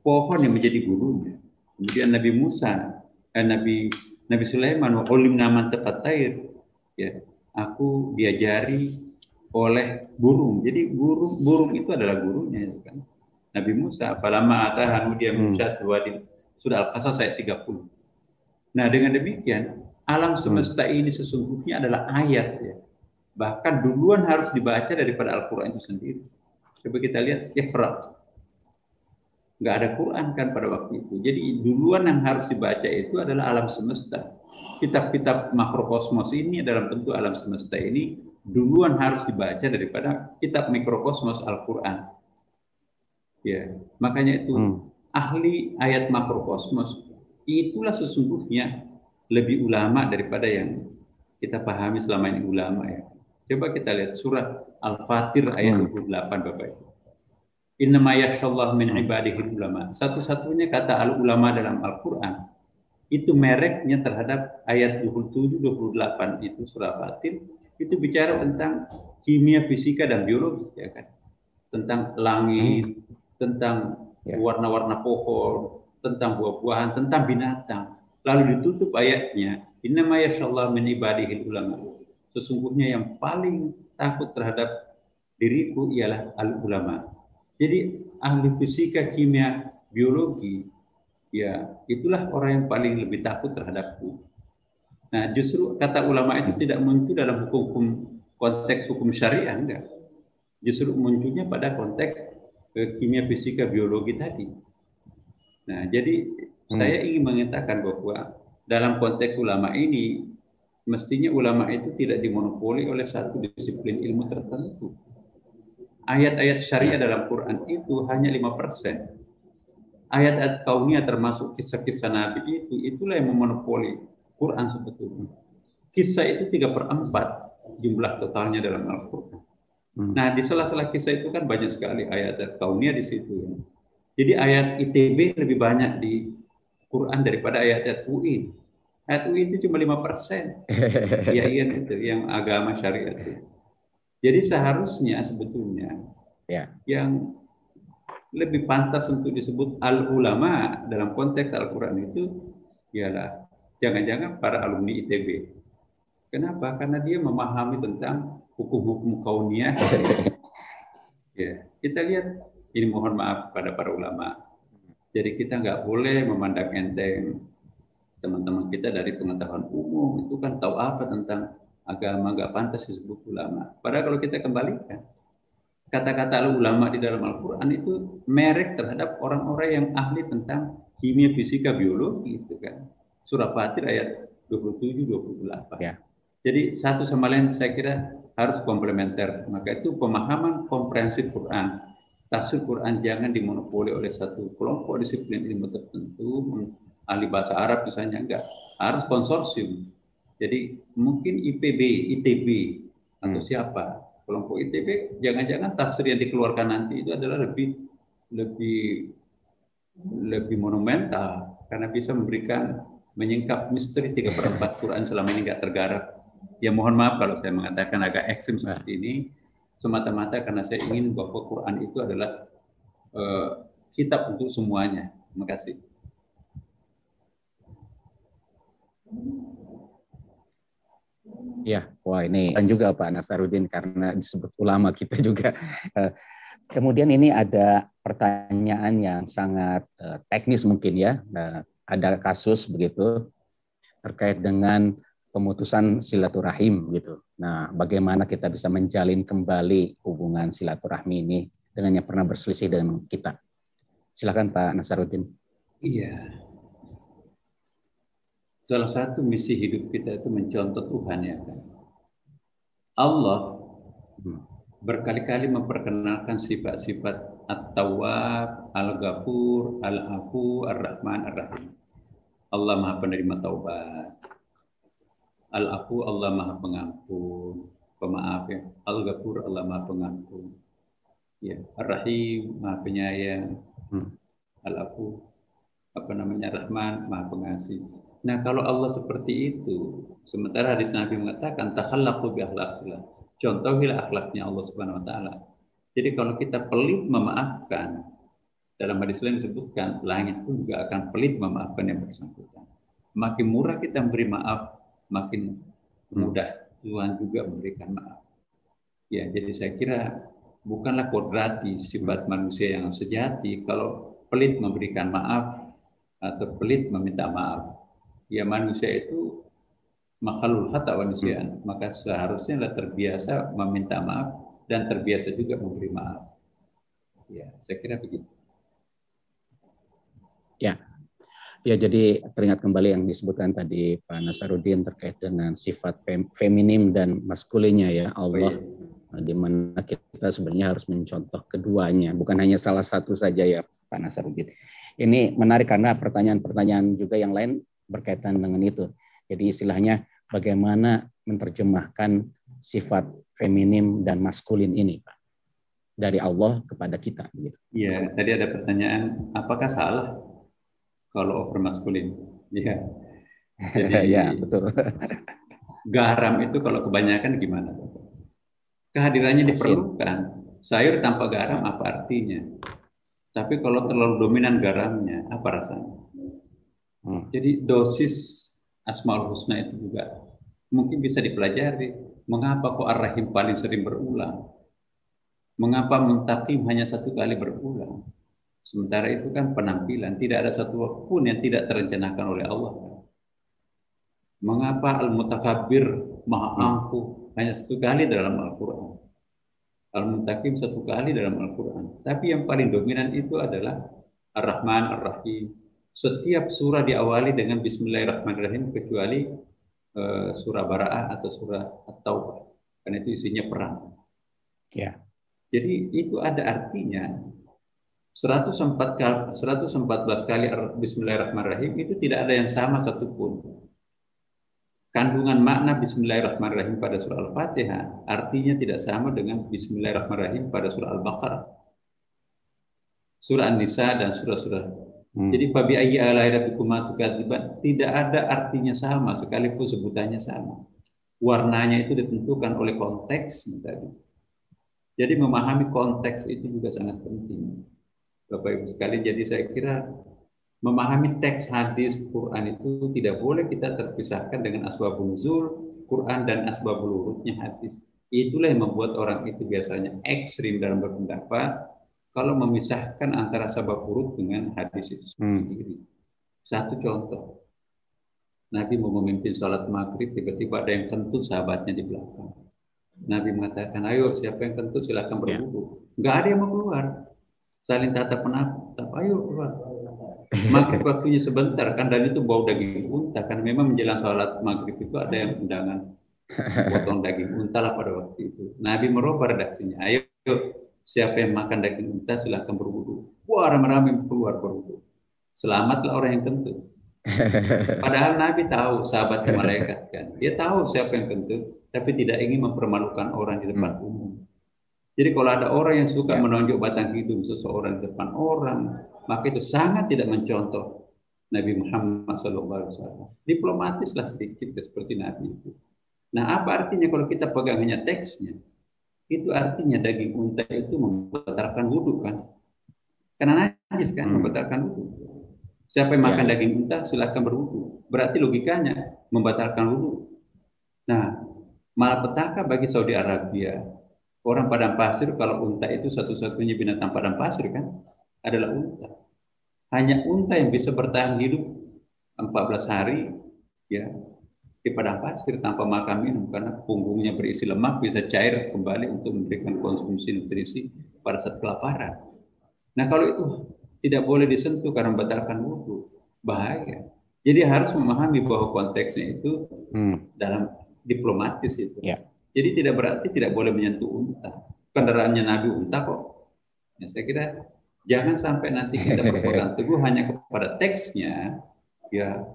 G: pohon yang menjadi gurunya. Kemudian Nabi Musa, Nabi Sulaiman, wa ulimna mantiqat tayr. Ya, aku diajari oleh burung. Jadi burung itu adalah gurunya, kan? Nabi Musa, falamma atahanu dia Musa di surah Al-Qasas ayat 30. Nah, dengan demikian alam semesta ini sesungguhnya adalah ayat ya. Bahkan duluan harus dibaca daripada Al-Qur'an itu sendiri. Coba kita lihat Iqra. Nggak ada Quran kan pada waktu itu. Jadi duluan yang harus dibaca itu adalah alam semesta. Kitab-kitab makrokosmos ini dalam bentuk alam semesta ini duluan harus dibaca daripada kitab mikrokosmos Al-Quran. Ya, makanya itu ahli ayat makrokosmos itulah sesungguhnya lebih ulama daripada yang kita pahami selama ini ulama ya. Coba kita lihat surah Al-Fatir ayat 28 Bapak Ibu. Innama yakhshallahu min ibadihi ulama. Satu-satunya kata al-ulama dalam Al-Quran itu mereknya terhadap ayat 27-28 itu surah Fatir itu bicara tentang kimia, fisika dan biologi ya kan. Tentang langit, tentang warna-warna pohon, tentang buah-buahan, tentang binatang. Lalu ditutup ayatnya, innama yakhshallahu min ibadihi ulama. Sesungguhnya yang paling takut terhadap diriku ialah al-ulama. Jadi ahli fisika, kimia, biologi, ya itulah orang yang paling lebih takut terhadapku. Nah, justru kata ulama itu tidak muncul dalam konteks hukum syariah, enggak. Justru munculnya pada konteks kimia, fisika, biologi tadi. Nah, jadi saya ingin mengatakan bahwa dalam konteks ulama ini, mestinya ulama itu tidak dimonopoli oleh satu disiplin ilmu tertentu. Ayat-ayat syariah dalam Quran itu hanya 5%. Ayat-ayat kauniyah termasuk kisah-kisah Nabi itulah yang memonopoli Quran sebetulnya. Kisah itu 3/4 jumlah totalnya dalam Al-Quran. Nah, di sela-sela kisah itu kan banyak sekali ayat kauniyah di situ. Ya. Jadi ayat ITB lebih banyak di Quran daripada ayat-ayat UI. Ayat UI itu cuma 5%. Ya, iya itu yang agama syariat itu. Jadi seharusnya sebetulnya yang lebih pantas untuk disebut al-ulama dalam konteks Al-Quran itu ialah jangan-jangan para alumni ITB. Kenapa? Karena dia memahami tentang hukum-hukum kauniyah. Ya, kita lihat, ini mohon maaf pada para ulama. Jadi kita nggak boleh memandang enteng teman-teman kita dari pengetahuan umum, itu kan tahu apa tentang agama, nggak pantas disebut ulama. Padahal kalau kita kembalikan, kata-kata ulama di dalam Al-Quran itu merek terhadap orang-orang yang ahli tentang kimia, fisika, biologi, gitu kan. Surah Fatir ayat 27-28. Ya. Jadi satu sama lain saya kira harus komplementer. Maka itu pemahaman komprehensif Quran, tafsir Quran jangan dimonopoli oleh satu kelompok disiplin ilmu tertentu, ahli bahasa Arab misalnya, enggak. Harus konsorsium. Jadi mungkin ITB atau siapa? Kelompok ITB, jangan-jangan tafsir yang dikeluarkan nanti itu adalah lebih monumental karena bisa menyingkap misteri 3/4 Quran selama ini nggak tergarap. Ya mohon maaf kalau saya mengatakan agak ekstrim seperti ini, semata-mata karena saya ingin bahwa Quran itu adalah kitab untuk semuanya. Terima kasih.
F: Ya, wah ini dan juga Pak Nasaruddin karena disebut ulama kita juga. Kemudian ini ada pertanyaan yang sangat teknis mungkin ya. Ada kasus begitu terkait dengan pemutusan silaturahim gitu. Nah, bagaimana kita bisa menjalin kembali hubungan silaturahmi ini dengan yang pernah berselisih dengan kita? Silakan Pak Nasaruddin.
G: Iya. Salah satu misi hidup kita itu mencontoh Tuhan ya kan. Allah berkali-kali memperkenalkan sifat-sifat At-Tawwab, Al-Ghafur, Al-Afu, Ar-Rahman, Ar-Rahim. Allah Maha Penerima Taubat. Al-Afu, Allah Maha Pengampun, pemaaf ya. Al-Ghafur, Allah Maha Pengampun. Ya, Ar-Rahim, Maha Penyayang. Al-Afu, Rahman, Maha Pengasih. Nah, kalau Allah seperti itu, sementara hadis Nabi mengatakan takhallaqu bi akhlaqillah. Contohilah akhlaknya Allah Subhanahu wa taala. Jadi kalau kita pelit memaafkan, dalam hadis lain disebutkan langit pun juga akan pelit memaafkan yang bersangkutan. Makin murah kita memberi maaf, makin mudah Tuhan juga memberikan maaf. Ya, jadi saya kira bukanlah kodrati sifat manusia yang sejati kalau pelit memberikan maaf atau pelit meminta maaf. Ya manusia itu makhluk khata manusia, maka seharusnya terbiasa meminta maaf dan terbiasa juga memberi maaf. Ya, saya kira begitu.
F: Ya, jadi teringat kembali yang disebutkan tadi Pak Nasaruddin terkait dengan sifat feminim dan maskulinnya ya Allah, di mana kita sebenarnya harus mencontoh keduanya, bukan hanya salah satu saja ya Pak Nasaruddin. Ini menarik karena pertanyaan-pertanyaan juga yang lain berkaitan dengan itu. Jadi istilahnya bagaimana menerjemahkan sifat feminim dan maskulin ini, Pak, dari Allah kepada kita. Gitu.
G: Iya, tadi ada pertanyaan, apakah salah kalau over maskulin? Iya. Jadi
F: ya betul.
G: Garam itu kalau kebanyakan gimana? Kehadirannya diperlukan. Sayur tanpa garam apa artinya? Tapi kalau terlalu dominan garamnya, apa rasanya? Jadi dosis Asmaul Husna itu juga mungkin bisa dipelajari. Mengapa kok Ar-Rahim paling sering berulang? Mengapa Muntaqim hanya satu kali berulang? Sementara itu kan penampilan, tidak ada satu pun yang tidak terencanakan oleh Allah. Mengapa Al-Mutakabbir Maha Ampuh hanya satu kali dalam Al-Quran? Al-Muntaqim satu kali dalam Al-Quran. Tapi yang paling dominan itu adalah Ar-Rahman, Ar-Rahim. Setiap surah diawali dengan Bismillahirrahmanirrahim kecuali surah Bara'ah atau surah At-Taubah. Karena itu isinya perang.
F: Ya.
G: Jadi itu ada artinya. 114 kali Bismillahirrahmanirrahim itu tidak ada yang sama satupun. kandungan makna Bismillahirrahmanirrahim pada surah Al-Fatihah artinya tidak sama dengan Bismillahirrahmanirrahim pada surah Al-Baqarah, surah An-Nisa dan surah-surah. Jadi fabi ayyi ala'i rabbikuma tukadziban tidak ada artinya sama sekalipun sebutannya sama. Warnanya itu ditentukan oleh konteks tadi. Jadi memahami konteks itu juga sangat penting, Bapak Ibu sekalian. Jadi saya kira memahami teks hadis Quran itu tidak boleh kita terpisahkan dengan asbabun nuzul Quran dan asbabul wurudnya hadis. Itulah yang membuat orang itu biasanya ekstrim dalam berpendapat kalau memisahkan antara sabab urut dengan hadis itu sendiri. Satu contoh, Nabi mau memimpin sholat maghrib, tiba-tiba ada yang kentut sahabatnya di belakang. Nabi mengatakan, ayo siapa yang kentut silakan berwudu. Nggak ada yang mau keluar. Saling tatap menatap, ayo keluar. Maghrib waktunya sebentar kan, dan itu bau daging unta kan. Memang menjelang sholat maghrib itu ada yang undangan potong daging unta lah pada waktu itu. Nabi merubah redaksinya, ayo siapa yang makan daging unta silahkan berwudu. Wah, ramai-ramai keluar berwudu. Selamatlah orang yang kentut. Padahal Nabi tahu sahabatnya malaikat kan. Dia tahu siapa yang kentut, tapi tidak ingin mempermalukan orang di depan umum. Jadi kalau ada orang yang suka menonjok batang hidung seseorang di depan orang, maka itu sangat tidak mencontoh Nabi Muhammad SAW. Diplomatislah sedikit seperti Nabi itu. Nah, apa artinya kalau kita pegang hanya teksnya? Itu artinya daging unta itu membatalkan wudhu kan? Karena najis kan, membatalkan wudhu. Siapa yang makan daging unta silakan berwudhu. Berarti logikanya membatalkan wudhu. Nah, malapetaka bagi Saudi Arabia. Orang padang pasir kalau unta itu satu-satunya binatang padang pasir kan adalah unta. Hanya unta yang bisa bertahan hidup 14 hari ya di padang pasir tanpa makan minum karena punggungnya berisi lemak bisa cair kembali untuk memberikan konsumsi nutrisi pada saat kelaparan. Nah kalau itu tidak boleh disentuh karena membatalkan wudhu, bahaya. Jadi harus memahami bahwa konteksnya itu dalam diplomatis itu. Jadi tidak berarti tidak boleh menyentuh unta. Kendaraannya Nabi unta kok. Ya, saya kira jangan sampai nanti kita berpegang teguh hanya kepada teksnya, ya,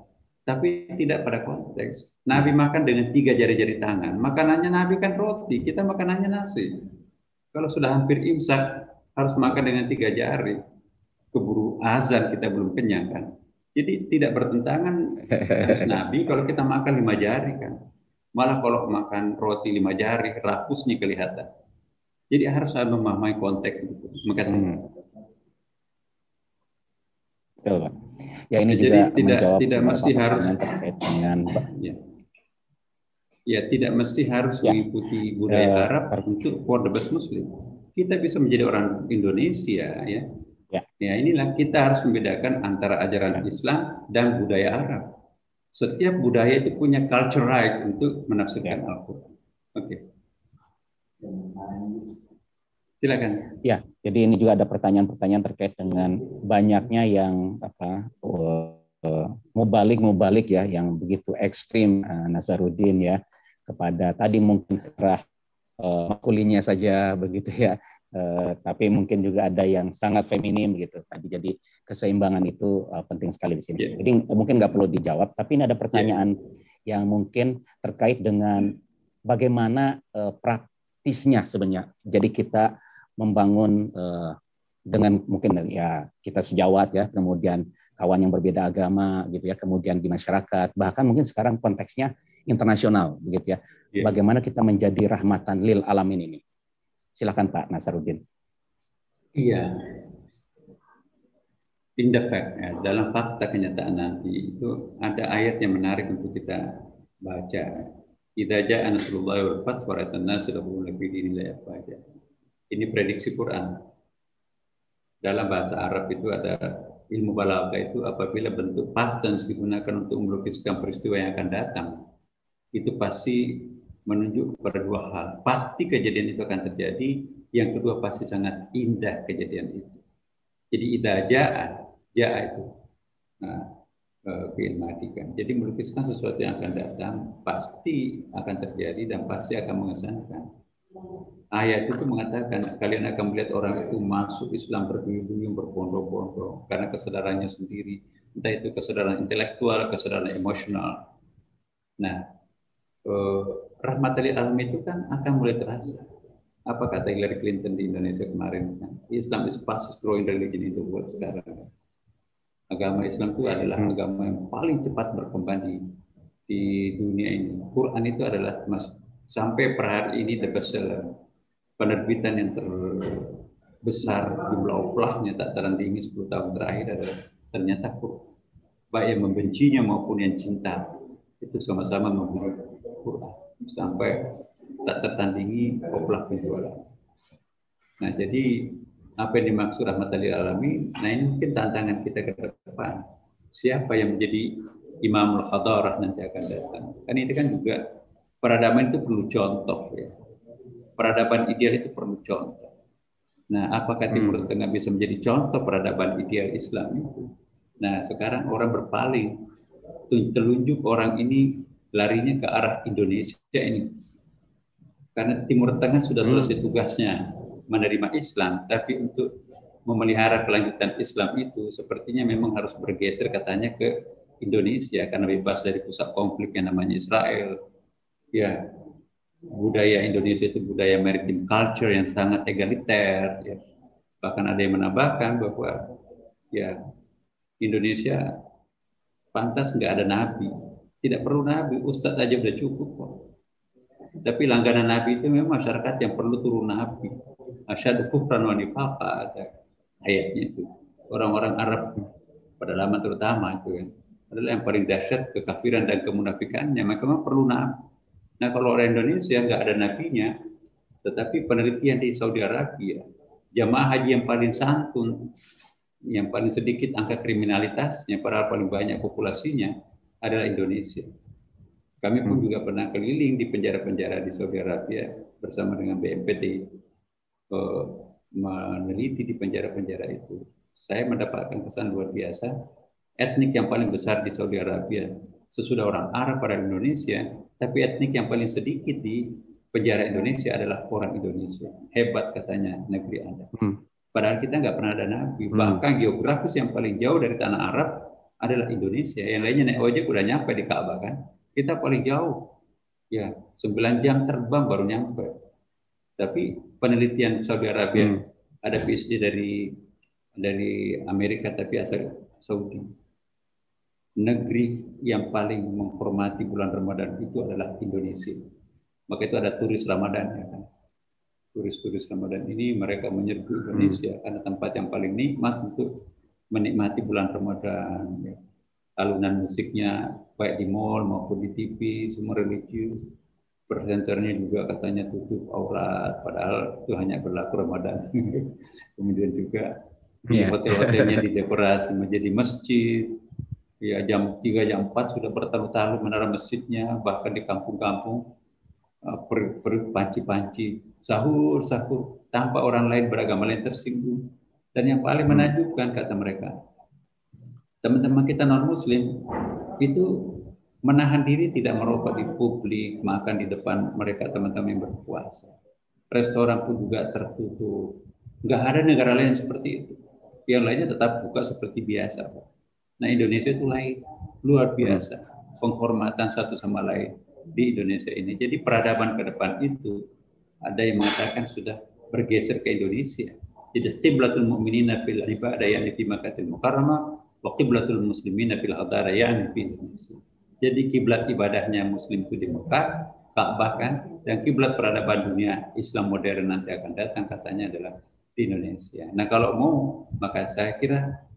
G: tapi tidak pada konteks. Nabi makan dengan 3 jari-jari tangan. Makanannya Nabi kan roti, kita makanannya nasi. Kalau sudah hampir imsak harus makan dengan 3 jari. Keburu azan kita belum kenyang kan. Jadi tidak bertentangan hadis Nabi kalau kita makan 5 jari kan. Malah kalau makan roti 5 jari, rakusnya kelihatan. Jadi harus memahami konteks itu. Terima kasih.
F: Betul, Pak. Ya ini
G: jadi
F: juga
G: tidak mesti harus
F: terkait dengan
G: tidak mesti harus mengikuti budaya Arab untuk for the best Muslim. Kita bisa menjadi orang Indonesia ya. Ya inilah kita harus membedakan antara ajaran Islam dan budaya Arab. Setiap budaya itu punya culture right untuk menafsirkan Al-Quran. Oke. Silakan.
F: Ya, jadi ini juga ada pertanyaan-pertanyaan terkait dengan banyaknya yang mubalik ya, yang begitu ekstrim Nasaruddin ya kepada tadi mungkin kerah makulinya saja begitu ya, tapi mungkin juga ada yang sangat feminim gitu. Tadi jadi keseimbangan itu penting sekali di sini. Jadi mungkin nggak perlu dijawab, tapi ini ada pertanyaan yang mungkin terkait dengan bagaimana praktisnya sebenarnya. Jadi kita membangun dengan mungkin ya kita sejawat ya, kemudian kawan yang berbeda agama gitu ya, kemudian di masyarakat, bahkan mungkin sekarang konteksnya internasional begitu ya. Bagaimana kita menjadi rahmatan lil alamin ini? Silakan Pak Nasaruddin.
G: Iya. In the fact, ya, dalam fakta kenyataan nanti itu ada ayat yang menarik untuk kita baca. Idza jaa nasrullahi wal fath wa ra'aitan nasa yadkhuluna fi dinillahi afwaja. Ini prediksi Quran. Dalam bahasa Arab itu ada ilmu balaghah itu apabila bentuk past tense digunakan untuk melukiskan peristiwa yang akan datang, itu pasti menunjuk kepada 2 hal. Pasti kejadian itu akan terjadi. Yang kedua pasti sangat indah kejadian itu. Jadi idza jaa itu fi'il madhi kan. Jadi melukiskan sesuatu yang akan datang pasti akan terjadi dan pasti akan mengesankan. Ayat itu mengatakan kalian akan melihat orang itu masuk Islam berduyun-duyun berbondong-bondong karena kesadarannya sendiri, entah itu kesadaran intelektual, kesadaran emosional. Nah, rahmatan lil alamin itu kan akan mulai terasa. Apa kata Hillary Clinton di Indonesia kemarin kan? Islam is fastest growing religion in the world sekarang. Agama Islam itu adalah agama yang paling cepat berkembang di dunia ini. Quran itu adalah sampai per hari ini the best seller. Penerbitan yang terbesar jumlah oplahnya tak terandingi 10 tahun terakhir adalah ternyata Quran. Baik yang membencinya maupun yang cinta itu sama-sama membeli Quran sampai tak tertandingi oplah penjualan. Nah, jadi apa yang dimaksud rahmatan lil alamin? Nah, ini mungkin tantangan kita ke depan. Siapa yang menjadi imamul hadarah nanti akan datang? Kan ini kan juga peradaban itu perlu contoh ya. Peradaban ideal itu perlu contoh. Nah, apakah Timur Tengah bisa menjadi contoh peradaban ideal Islam itu? Nah, sekarang orang berpaling, telunjuk orang ini larinya ke arah Indonesia ini. Karena Timur Tengah sudah selesai tugasnya menerima Islam, tapi untuk memelihara kelanjutan Islam itu sepertinya memang harus bergeser katanya ke Indonesia karena bebas dari pusat konflik yang namanya Israel. Ya, budaya Indonesia itu budaya maritime culture yang sangat egaliter. Ya. Bahkan ada yang menambahkan bahwa ya Indonesia pantas nggak ada nabi, tidak perlu nabi, ustadz aja udah cukup kok. Tapi langganan nabi itu memang masyarakat yang perlu turun nabi. Asyhadu kufran wa nifaqa, ada ayatnya itu. Orang-orang Arab pada lama terutama itu kan adalah yang paling dahsyat kekafiran dan kemunafikannya, maka memang perlu nabi. Nah, kalau orang Indonesia nggak ada nabinya, tetapi penelitian di Saudi Arabia, jamaah haji yang paling santun, yang paling sedikit angka kriminalitasnya, padahal paling banyak populasinya adalah Indonesia. Kami pun juga pernah keliling di penjara-penjara di Saudi Arabia bersama dengan BNPT, meneliti di penjara-penjara itu. Saya mendapatkan kesan luar biasa. Etnik yang paling besar di Saudi Arabia sesudah orang Arab pada Indonesia, tapi etnik yang paling sedikit di penjara Indonesia adalah orang Indonesia. Hebat katanya negeri Anda. Padahal kita nggak pernah ada nabi. Bahkan geografis yang paling jauh dari tanah Arab adalah Indonesia. Yang lainnya naik ojek udah nyampe di Ka'bah kan. Kita paling jauh. Ya, 9 jam terbang baru nyampe. Tapi penelitian Saudi Arabia, ada PhD dari Amerika tapi asal Saudi. Negeri yang paling menghormati bulan Ramadan itu adalah Indonesia. Maka itu ada turis Ramadan ya kan. Turis-turis Ramadan ini mereka menyerbu Indonesia karena tempat yang paling nikmat untuk menikmati bulan Ramadan. Ya. Alunan musiknya baik di mall maupun di TV, semua religius. Presenternya juga katanya tutup aurat, padahal itu hanya berlaku Ramadan. Kemudian juga hotel-hotelnya didekorasi menjadi masjid. Ya, jam 3, jam 4 sudah bertalu-talu menara masjidnya, bahkan di kampung-kampung panci-panci, sahur tanpa orang lain beragama lain tersinggung. Dan yang paling menakjubkan kata mereka, teman-teman kita non-muslim itu menahan diri tidak merokok di publik, makan di depan mereka teman-teman yang berpuasa. Restoran pun juga tertutup. Nggak ada negara lain seperti itu. Yang lainnya tetap buka seperti biasa. Nah, Indonesia itu lain, luar biasa. Penghormatan satu sama lain di Indonesia ini. Jadi peradaban ke depan itu ada yang mengatakan sudah bergeser ke Indonesia. Jadi qiblatul mu'minina fil ibadah yani fi Makkahil Mukarramah wa qiblatul muslimina fil hadara yani fi Indonesia. Jadi kiblat ibadahnya Muslim itu di Mekah, Ka'bah kan, dan kiblat peradaban dunia Islam modern nanti akan datang katanya adalah di Indonesia. Nah, kalau mau maka saya kira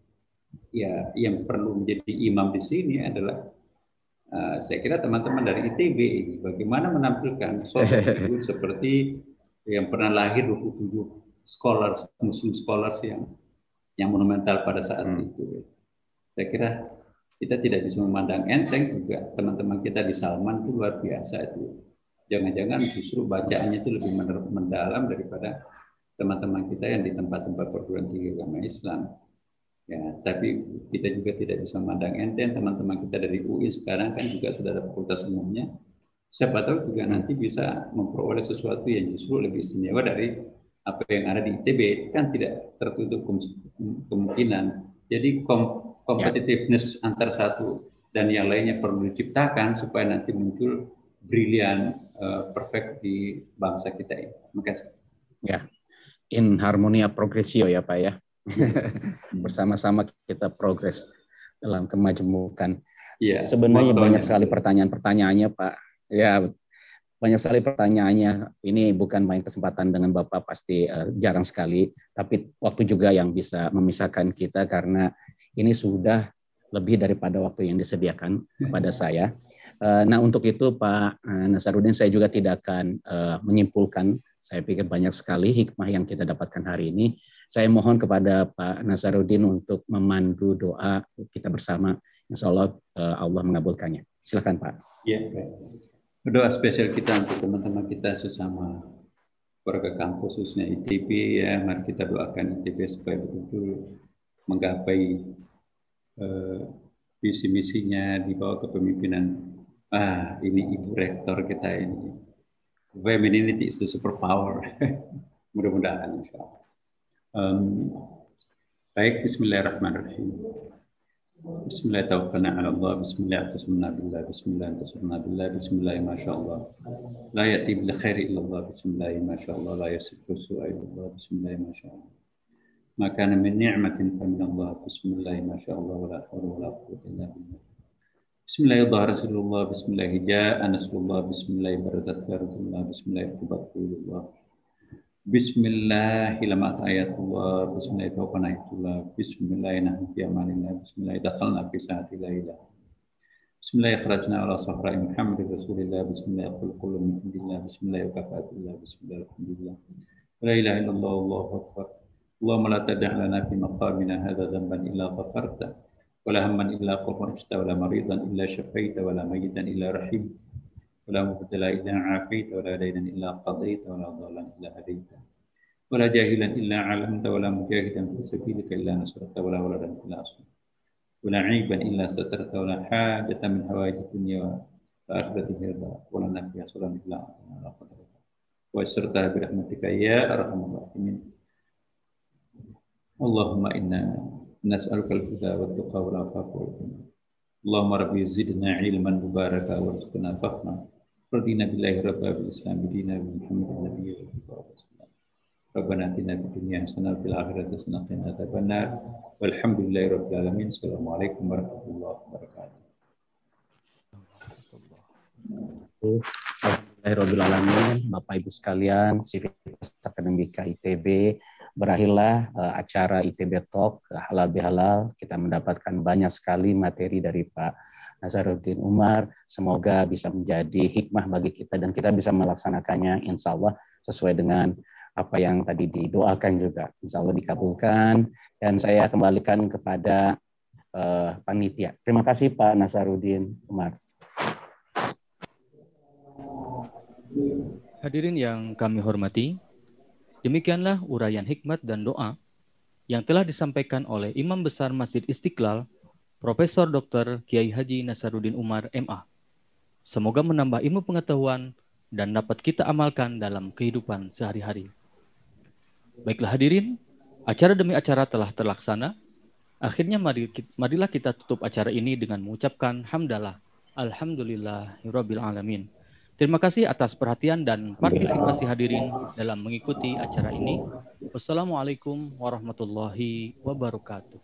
G: ya yang perlu menjadi imam di sini adalah saya kira teman-teman dari ITB ini bagaimana menampilkan sosok figur seperti yang pernah lahir 27 scholars, Muslim scholars yang monumental pada saat itu. Saya kira kita tidak bisa memandang enteng juga teman-teman kita di Salman itu luar biasa itu. Jangan-jangan justru bacaannya itu lebih mendalam daripada teman-teman kita yang di tempat-tempat perguruan tinggi agama Islam. Ya, tapi kita juga tidak bisa memandang enteng teman-teman kita dari UI sekarang kan juga sudah ada fakultas umumnya. Siapa tahu juga nanti bisa memperoleh sesuatu yang justru lebih istimewa dari apa yang ada di ITB. Kan tidak tertutup kemungkinan. Jadi competitiveness antar satu dan yang lainnya perlu diciptakan supaya nanti muncul brilian, perfect di bangsa kita ini. Terima kasih.
F: Ya, in harmonia progressio ya Pak ya. Bersama-sama kita progres dalam kemajemukan.
G: Ya,
F: sebenarnya
G: motonya.
F: banyak sekali pertanyaan-pertanyaannya Pak. Ya, banyak sekali pertanyaannya. Ini bukan main kesempatan dengan Bapak, pasti jarang sekali. Tapi waktu juga yang bisa memisahkan kita karena ini sudah lebih daripada waktu yang disediakan kepada saya. Nah untuk itu Pak Nasaruddin, saya juga tidak akan menyimpulkan. Saya pikir banyak sekali hikmah yang kita dapatkan hari ini. Saya mohon kepada Pak Nasaruddin untuk memandu doa kita bersama. Insya Allah Allah mengabulkannya. Silakan Pak.
G: Ya, doa spesial kita untuk teman-teman kita sesama warga kampus khususnya ITB ya. Mari kita doakan ITB supaya betul-betul menggapai visi misinya di bawah kepemimpinan ini Ibu Rektor kita ini. Femininity is the superpower. Mudah-mudahan insyaallah. Baik, bismillahirrahmanirrahim. Bismillah tawakkalna ala Allah, bismillah tasminna billah, bismillah tasminna billah, bismillah masyaallah. La ya'ti bil khairi illa Allah, bismillah masyaallah, la yasifu su'a illa Allah, bismillah masyaallah. Ma kana min ni'matin fa min Allah, bismillah masyaallah, wa la hawla wa la quwwata illa billah. Bismillah Rasulullah, bismillah ja'a nasrullah, bismillah barazat Rasulullah, bismillah Rasulullah. Bismillah ilamat ayatullah, bismillah tawqanaitullah, bismillah nahnu fi amanillah, bismillah dakhalna fi sa'ati lailah. Bismillah kharajna ala sahra'i Muhammad Rasulillah, bismillah qul kullu min indillah, bismillah kafatullah, bismillah alhamdulillah. La ilaha illallah, Allahu akbar. Allahumma la tada' lana fi maqamina hadha dhanban illa ghafarta, wa la hamman illa farajta, wa la maridan illa shafaita, wa la mayyitan illa rahim. ولا مبتلى إلا عافيت ولا دينا إلا قضيت ولا ضالا إلا هديت ولا جاهلا إلا علمت ولا مجاهدا في سبيلك إلا نصرت ولا ولدا إلا أصلت ولا عيبا إلا سترت ولا حاجة من حوائج الدنيا والآخرة رضا ولا نفي صلاة إلا أعطنا ولا قدرت ويسرتها برحمتك يا أرحم الراحمين. اللهم إنا نسألك الهدى والتقى والعفاف والغنى. اللهم ربي زدنا علما مباركا وارزقنا فهما. رضينا بالله ربا بالإسلام دينا بمحمد النبي والرسول. ربنا آتنا في الدنيا حسنة وفي الآخرة حسنة وقنا عذاب النار. والحمد لله رب العالمين. السلام عليكم ورحمة الله وبركاته.
F: Alhamdulillahirrahmanirrahim. Bapak Ibu sekalian, Sivitas Akademika ITB, berakhirlah acara ITB Talk halal bihalal. Kita mendapatkan banyak sekali materi dari Pak Nasaruddin Umar. Semoga bisa menjadi hikmah bagi kita dan kita bisa melaksanakannya insya Allah sesuai dengan apa yang tadi didoakan juga. Insya Allah dikabulkan. Dan saya kembalikan kepada panitia. Terima kasih Pak Nasaruddin Umar.
A: Hadirin yang kami hormati, demikianlah uraian hikmat dan doa yang telah disampaikan oleh Imam Besar Masjid Istiqlal, Profesor Dr. Kiai Haji Nasaruddin Umar MA. Semoga menambah ilmu pengetahuan dan dapat kita amalkan dalam kehidupan sehari-hari. Baiklah hadirin, acara demi acara telah terlaksana. Akhirnya marilah kita tutup acara ini dengan mengucapkan hamdalah. Alhamdulillahirabbil alamin. Terima kasih atas perhatian dan partisipasi hadirin dalam mengikuti acara ini. Wassalamualaikum warahmatullahi wabarakatuh.